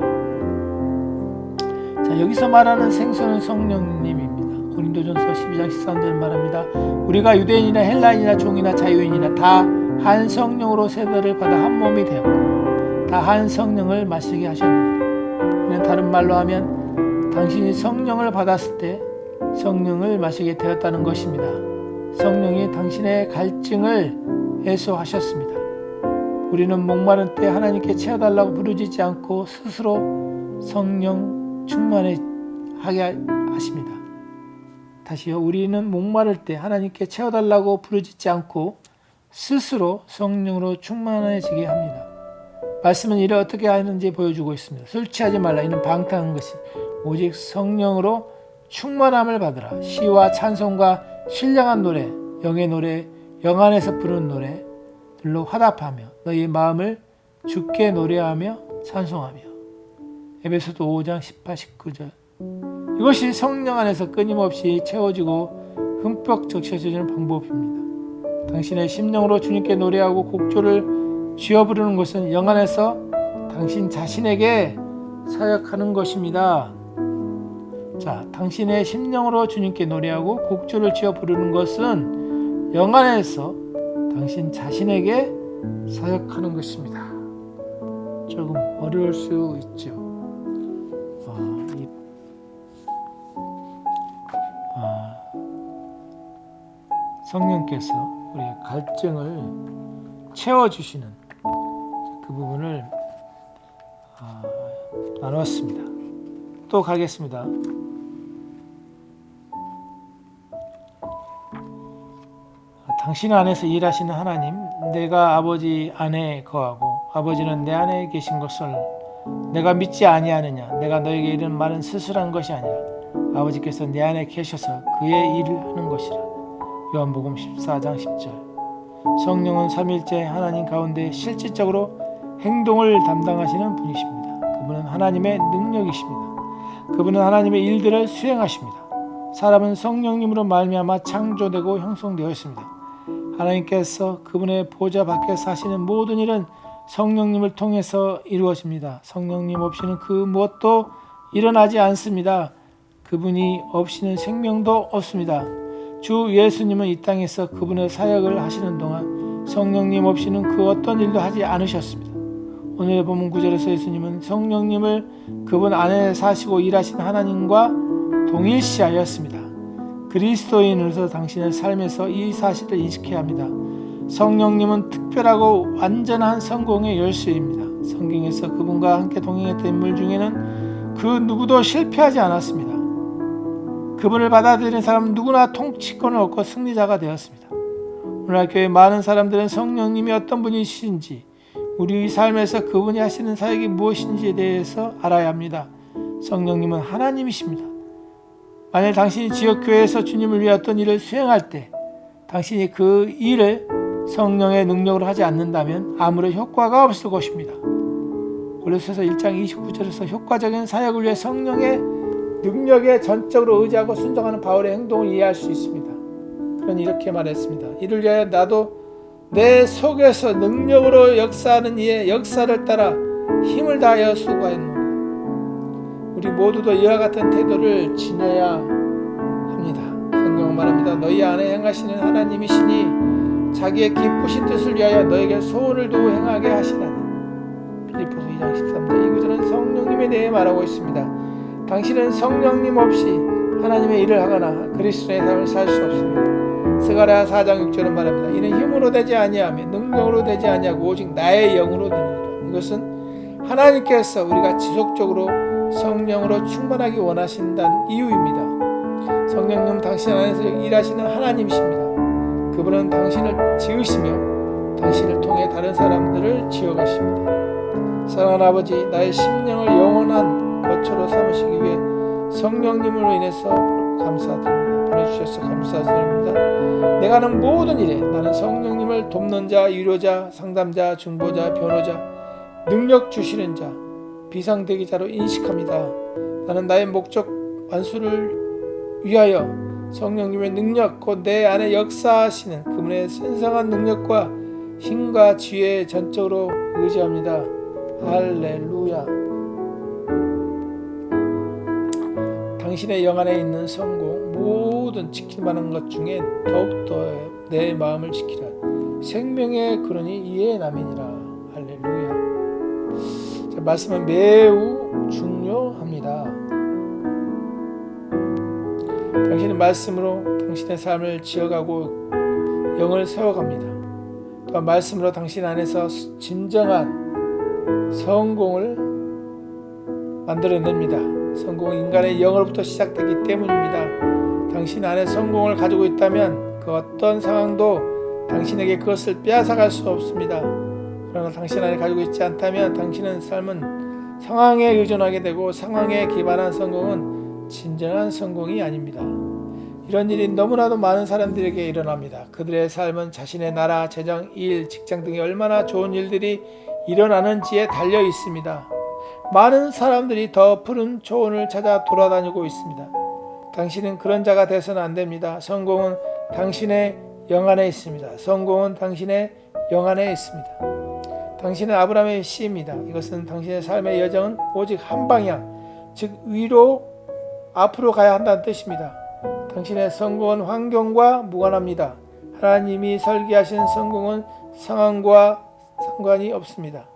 자, 여기서 말하는 생수는 성령님입니다. 고린도전서 12장 13절 말합니다. 우리가 유대인이나 헬라인이나 종이나 자유인이나 다 한 성령으로 세배를 받아 한 몸이 되었고 다 한 성령을 마시게 하셨느니라. 이는 다른 말로 하면 당신이 성령을 받았을 때 성령을 마시게 되었다는 것입니다. 성령이 당신의 갈증을 해소하셨습니다. 우리는 목마른 때 하나님께 채워달라고 부르짖지 않고 스스로 성령 충만하게 하십니다. 다시요. 우리는 목마를 때 하나님께 채워달라고 부르짖지 않고 스스로 성령으로 충만해지게 합니다. 말씀은 이를 어떻게 하는지 보여주고 있습니다. 술 취하지 말라. 이는 방탕한 것이 오직 성령으로 충만함을 받으라. 시와 찬송과 신령한 노래, 영의 노래, 영 안에서 부르는 노래들로 화답하며 너희 마음을 주께 노래하며 찬송하며. 에베소서 5장 18, 19절. 이것이 성령 안에서 끊임없이 채워지고 흠뻑 적셔지는 방법입니다. 당신의 심령으로 주님께 노래하고 곡조를 쥐어 부르는 것은 영 안에서 당신 자신에게 사역하는 것입니다. 자, 당신의 심령으로 주님께 노래하고 곡조를 쥐어 부르는 것은 영 안에서 당신 자신에게 사역하는 것입니다. 조금 어려울 수 있죠. 성령께서 우리의 갈증을 채워주시는 그 부분을 나누었습니다. 또 가겠습니다. 당신 안에서 일하시는 하나님, 내가 아버지 안에 거하고 아버지는 내 안에 계신 것을 내가 믿지 아니하느냐. 내가 너에게 이런 말은 스스로한 것이 아니라 아버지께서 내 안에 계셔서 그의 일을 하는 것이라. 요한복음 14장 10절. 성령은 삼위일체 하나님 가운데 실질적으로 행동을 담당하시는 분이십니다. 그분은 하나님의 능력이십니다. 그분은 하나님의 일들을 수행하십니다. 사람은 성령님으로 말미암아 창조되고 형성되었습니다. 하나님께서 그분의 보좌 밖에서 하시는 모든 일은 성령님을 통해서 이루어집니다. 성령님 없이는 그 무엇도 일어나지 않습니다. 그분이 없이는 생명도 없습니다. 주 예수님은 이 땅에서 그분의 사역을 하시는 동안 성령님 없이는 그 어떤 일도 하지 않으셨습니다. 오늘의 본문 9절에서 예수님은 성령님을 그분 안에 사시고 일하신 하나님과 동일시하였습니다. 그리스도인으로서 당신의 삶에서 이 사실을 인식해야 합니다. 성령님은 특별하고 완전한 성공의 열쇠입니다. 성경에서 그분과 함께 동행했던 인물 중에는 그 누구도 실패하지 않았습니다. 그분을 받아들인 사람 누구나 통치권을 얻고 승리자가 되었습니다. 오늘날 교회 많은 사람들은 성령님이 어떤 분이신지, 우리 삶에서 그분이 하시는 사역이 무엇인지에 대해서 알아야 합니다. 성령님은 하나님이십니다. 만약 당신이 지역교회에서 주님을 위해 어떤 일을 수행할 때 당신이 그 일을 성령의 능력으로 하지 않는다면 아무런 효과가 없을 것입니다. 골로새서 1장 29절에서 효과적인 사역을 위해 성령의 능력에 전적으로 의지하고 순종하는 바울의 행동을 이해할 수 있습니다. 그는 이렇게 말했습니다. 이를 위하여 나도 내 속에서 능력으로 역사하는 이의 역사를 따라 힘을 다하여 수고하였노라. 우리 모두도 이와 같은 태도를 지녀야 합니다. 성경은 말합니다. 너희 안에 행하시는 하나님이시니 자기의 기쁘신 뜻을 위하여 너에게 소원을 두고 행하게 하시나니. 빌립보서 2장 13절. 이 구절은 성령님에 대해 말하고 있습니다. 당신은 성령님 없이 하나님의 일을 하거나 그리스도의 삶을 살 수 없습니다. 스가랴 4장 6절은 말합니다. 이는 힘으로 되지 아니하며 능력으로 되지 아니하고 오직 나의 영으로 되느니라. 이것은 하나님께서 우리가 지속적으로 성령으로 충만하기 원하신다는 이유입니다. 성령님 당신 안에서 일하시는 하나님이십니다. 그분은 당신을 지으시며 당신을 통해 다른 사람들을 지어가십니다. 사랑하는 아버지, 나의 심령을 영원한 거처로 삼으시기 위해 성령님으로 인해서 감사드립니다. 보내주셔서 감사드립니다. 내가 하는 모든 일에 나는 성령님을 돕는 자, 위로자, 상담자, 중보자, 변호자, 능력 주시는 자, 비상대기자로 인식합니다. 나는 나의 목적 완수를 위하여 성령님의 능력, 곧 내 안에 역사하시는 그분의 신성한 능력과 힘과 지혜에 전적으로 의지합니다. 할렐루야. 당신의 영 안에 있는 성공, 모든 지킬 만한 것 중에 더욱더 내 마음을 지키라. 생명의 근원이 이에 남이니라. 할렐루야. 말씀은 매우 중요합니다. 당신은 말씀으로 당신의 삶을 지어가고 영을 세워갑니다. 또한 말씀으로 당신 안에서 진정한 성공을 만들어냅니다. 성공은 인간의 영으로부터 시작되기 때문입니다. 당신 안에 성공을 가지고 있다면 그 어떤 상황도 당신에게 그것을 빼앗아갈 수 없습니다. 그러나 당신 안에 가지고 있지 않다면 당신의 삶은 상황에 의존하게 되고 상황에 기반한 성공은 진정한 성공이 아닙니다. 이런 일이 너무나도 많은 사람들에게 일어납니다. 그들의 삶은 자신의 나라, 재정, 일, 직장 등의 얼마나 좋은 일들이 일어나는지에 달려 있습니다. 많은 사람들이 더 푸른 초원을 찾아 돌아다니고 있습니다. 당신은 그런 자가 되어서는 안 됩니다. 성공은 당신의 영 안에 있습니다. 성공은 당신의 영 안에 있습니다. 당신은 아브라함의 씨입니다. 이것은 당신의 삶의 여정은 오직 한 방향, 즉 위로 앞으로 가야 한다는 뜻입니다. 당신의 성공은 환경과 무관합니다. 하나님이 설계하신 성공은 상황과 상관이 없습니다.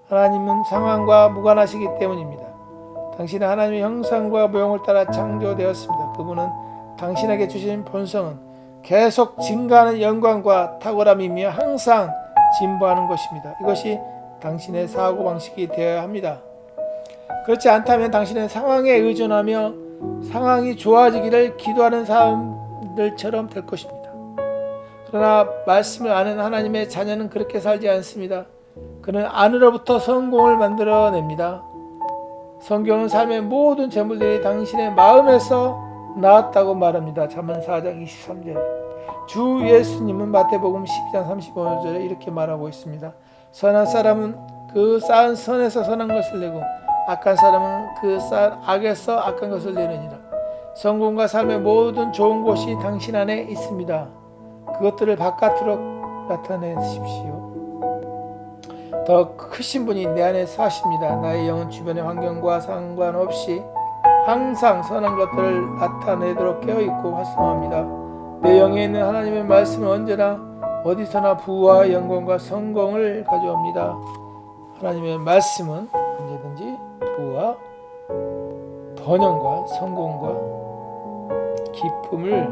하나님은 상황과 무관하시기 때문입니다. 당신은 하나님의 형상과 모형을 따라 창조되었습니다. 그분은 당신에게 주신 본성은 계속 증가하는 영광과 탁월함이며 항상 진보하는 것입니다. 이것이 당신의 사고방식이 되어야 합니다. 그렇지 않다면 당신은 상황에 의존하며 상황이 좋아지기를 기도하는 사람들처럼 될 것입니다. 그러나 말씀을 아는 하나님의 자녀는 그렇게 살지 않습니다. 그는 안으로부터 성공을 만들어냅니다. 성경은 삶의 모든 재물들이 당신의 마음에서 나왔다고 말합니다. 잠언 4장 23절에 주 예수님은 마태복음 12장 35절에 이렇게 말하고 있습니다. 선한 사람은 그 쌓은 선에서 선한 것을 내고 악한 사람은 그 쌓은 악에서 악한 것을 내느니라. 성공과 삶의 모든 좋은 곳이 당신 안에 있습니다. 그것들을 바깥으로 나타내십시오. 더 크신 분이 내 안에 사십니다. 나의 영은 주변의 환경과 상관없이 항상 선한 것들을 나타내도록 깨어있고 활성화합니다. 내 영에 있는 하나님의 말씀은 언제나 어디서나 부와 영광과 성공을 가져옵니다. 하나님의 말씀은 언제든지 부와 번영과 성공과 기쁨을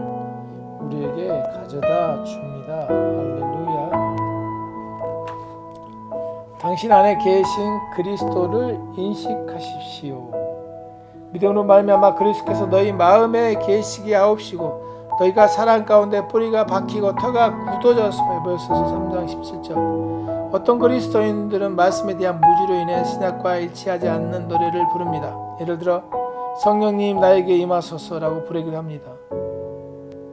우리에게 가져다 줍니다. 할렐루야. 당신 안에 계신 그리스도를 인식하십시오. 믿음으로 말미암아 그리스도께서 너희 마음에 계시게 하옵시고 너희가 사랑 가운데 뿌리가 박히고 터가 굳어져서 에베소서 3장 17절. 어떤 그리스도인들은 말씀에 대한 무지로 인해 신약과 일치하지 않는 노래를 부릅니다. 예를 들어 성령님 나에게 임하소서라고 부르기도 합니다.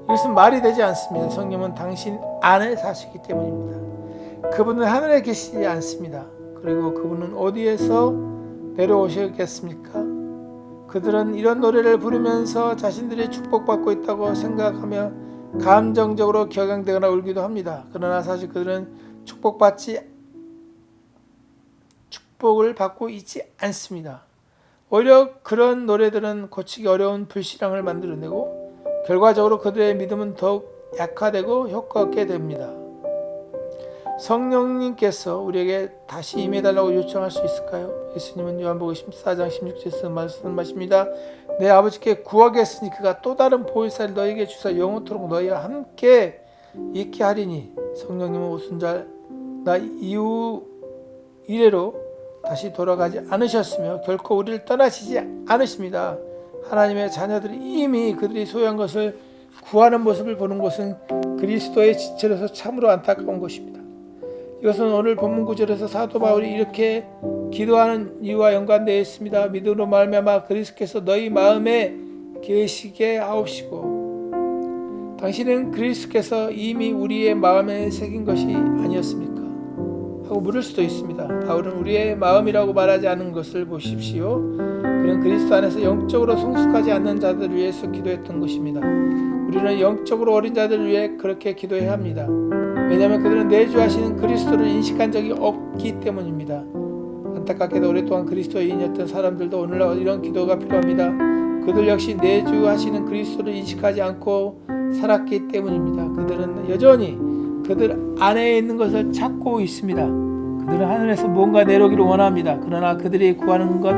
이것은 말이 되지 않습니다. 성령은 당신 안에 사시기 때문입니다. 그분은 하늘에 계시지 않습니다. 그리고 그분은 어디에서 내려오셨겠습니까? 그들은 이런 노래를 부르면서 자신들이 축복받고 있다고 생각하며 감정적으로 격양되거나 울기도 합니다. 그러나 사실 그들은 축복을 받고 있지 않습니다. 오히려 그런 노래들은 고치기 어려운 불신앙을 만들어내고 결과적으로 그들의 믿음은 더욱 약화되고 효과 없게 됩니다. 성령님께서 우리에게 다시 임해달라고 요청할 수 있을까요? 예수님은 요한복음 14장 16절에서 말씀하십니다. 내 아버지께 구하겠으니 그가 또 다른 보혜사를 너희에게 주사 영원토록 너희와 함께 있게 하리니. 성령님은 오순절 나 이후 이래로 다시 돌아가지 않으셨으며 결코 우리를 떠나시지 않으십니다. 하나님의 자녀들이 이미 그들이 소유한 것을 구하는 모습을 보는 것은 그리스도의 지체로서 참으로 안타까운 것입니다. 이것은 오늘 본문 구절에서 사도 바울이 이렇게 기도하는 이유와 연관되어 있습니다. 믿음으로 말미암아 그리스도께서 너희 마음에 계시게 하옵시고. 당신은 그리스도께서 이미 우리의 마음에 새긴 것이 아니었습니까? 하고 물을 수도 있습니다. 바울은 우리의 마음이라고 말하지 않은 것을 보십시오. 그는 그리스도 안에서 영적으로 성숙하지 않는 자들을 위해서 기도했던 것입니다. 우리는 영적으로 어린 자들을 위해 그렇게 기도해야 합니다. 왜냐하면 그들은 내주하시는 그리스도를 인식한 적이 없기 때문입니다. 안타깝게도 오랫동안 그리스도인이었던 사람들도 오늘날 이런 기도가 필요합니다. 그들 역시 내주하시는 그리스도를 인식하지 않고 살았기 때문입니다. 그들은 여전히 그들 안에 있는 것을 찾고 있습니다. 그들은 하늘에서 뭔가 내려오기를 원합니다. 그러나 그들이 구하는 것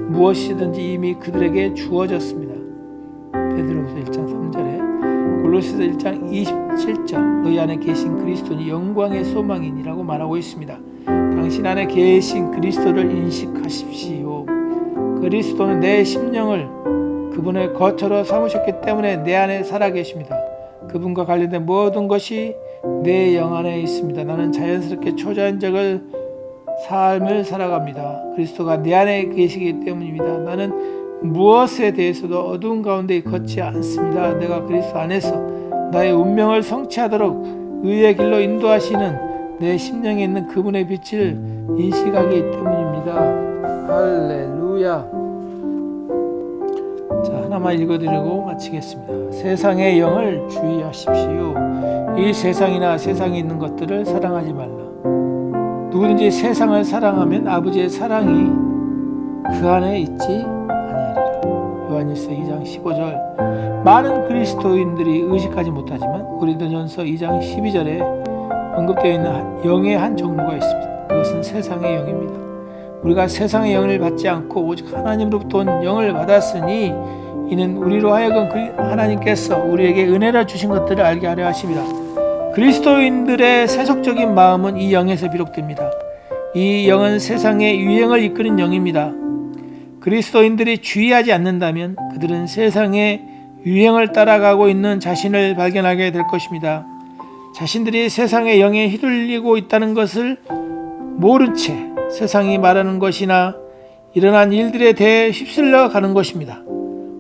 무엇이든지 이미 그들에게 주어졌습니다. 베드로후서 1장 3절에 골로새서 1장 27절 너희 안에 계신 그리스도는 영광의 소망이니라고 말하고 있습니다. 당신 안에 계신 그리스도를 인식하십시오. 그리스도는 내 심령을 그분의 거처로 삼으셨기 때문에 내 안에 살아계십니다. 그분과 관련된 모든 것이 내 영 안에 있습니다. 나는 자연스럽게 초자연적을 삶을 살아갑니다. 그리스도가 내 안에 계시기 때문입니다. 나는 무엇에 대해서도 어두운 가운데 걷지 않습니다. 내가 그리스도 안에서 나의 운명을 성취하도록 의의 길로 인도하시는 내 심령에 있는 그분의 빛을 인식하기 때문입니다. 할렐루야. 자, 하나만 읽어드리고 마치겠습니다. 세상의 영을 주의하십시오. 이 세상이나 세상에 있는 것들을 사랑하지 말라. 누구든지 세상을 사랑하면 아버지의 사랑이 그 안에 있지 아니하리라. 요한일서 2장 15절. 많은 그리스도인들이 의식하지 못하지만 고린도전서 2장 12절에 언급되어 있는 영의 한 종류가 있습니다. 그것은 세상의 영입니다. 우리가 세상의 영을 받지 않고 오직 하나님으로부터 온 영을 받았으니 이는 우리로 하여금 하나님께서 우리에게 은혜를 주신 것들을 알게 하려 하십니다. 그리스도인들의 세속적인 마음은 이 영에서 비롯됩니다. 이 영은 세상의 유행을 이끄는 영입니다. 그리스도인들이 주의하지 않는다면 그들은 세상의 유행을 따라가고 있는 자신을 발견하게 될 것입니다. 자신들이 세상의 영에 휘둘리고 있다는 것을 모른 채 세상이 말하는 것이나 일어난 일들에 대해 휩쓸려 가는 것입니다.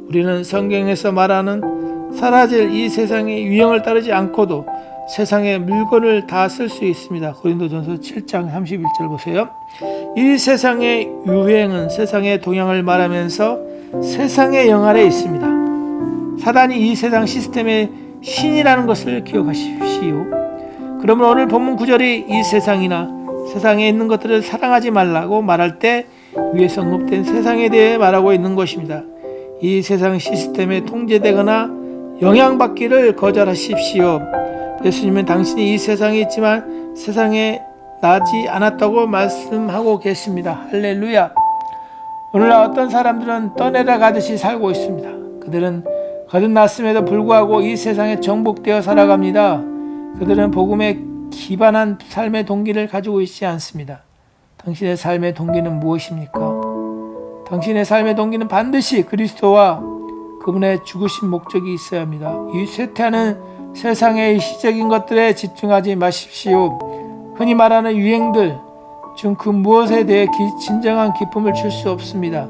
우리는 성경에서 말하는 사라질 이 세상의 유형을 따르지 않고도 세상의 물건을 다 쓸 수 있습니다. 고린도전서 7장 31절 보세요. 이 세상의 유행은 세상의 동향을 말하면서 세상의 영 아래 있습니다. 사단이 이 세상 시스템의 신이라는 것을 기억하십시오. 그러면 오늘 본문 9절이 이 세상이나 세상에 있는 것들을 사랑하지 말라고 말할 때 위에 언급된 세상에 대해 말하고 있는 것입니다. 이 세상 시스템에 통제되거나 영향받기를 거절하십시오. 예수님은 당신이 이 세상에 있지만 세상에 나지 않았다고 말씀하고 계십니다. 할렐루야. 오늘날 어떤 사람들은 떠내려가듯이 살고 있습니다. 그들은 거듭났음에도 불구하고 이 세상에 정복되어 살아갑니다. 그들은 복음에 기반한 삶의 동기를 가지고 있지 않습니다. 당신의 삶의 동기는 무엇입니까? 당신의 삶의 동기는 반드시 그리스도와 그분의 죽으신 목적이 있어야 합니다. 이 쇠퇴하는 세상의 일시적인 것들에 집중하지 마십시오. 흔히 말하는 유행들 중 그 무엇에 대해 진정한 기쁨을 줄 수 없습니다.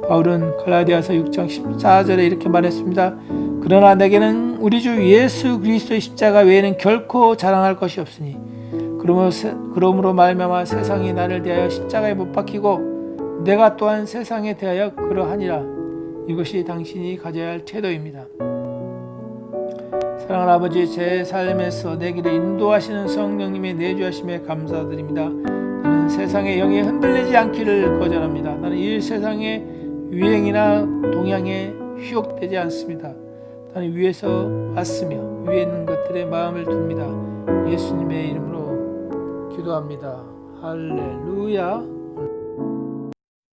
바울은 갈라디아서 6장 14절에 이렇게 말했습니다. 그러나 내게는 우리 주 예수 그리스도의 십자가 외에는 결코 자랑할 것이 없으니 그러므로 말미암아 세상이 나를 대하여 십자가에 못 박히고 내가 또한 세상에 대하여 그러하니라. 이것이 당신이 가져야 할 태도입니다. 사랑하는 아버지, 제 삶에서 내 길을 인도하시는 성령님의 내주하심에 감사드립니다. 나는 세상의 영에 흔들리지 않기를 거절합니다. 나는 이 세상의 유행이나 동향에 휘혹되지 않습니다. 나는 위에서 왔으며 위에 있는 것들에 마음을 둡니다. 예수님의 이름으로 기도합니다. 할렐루야.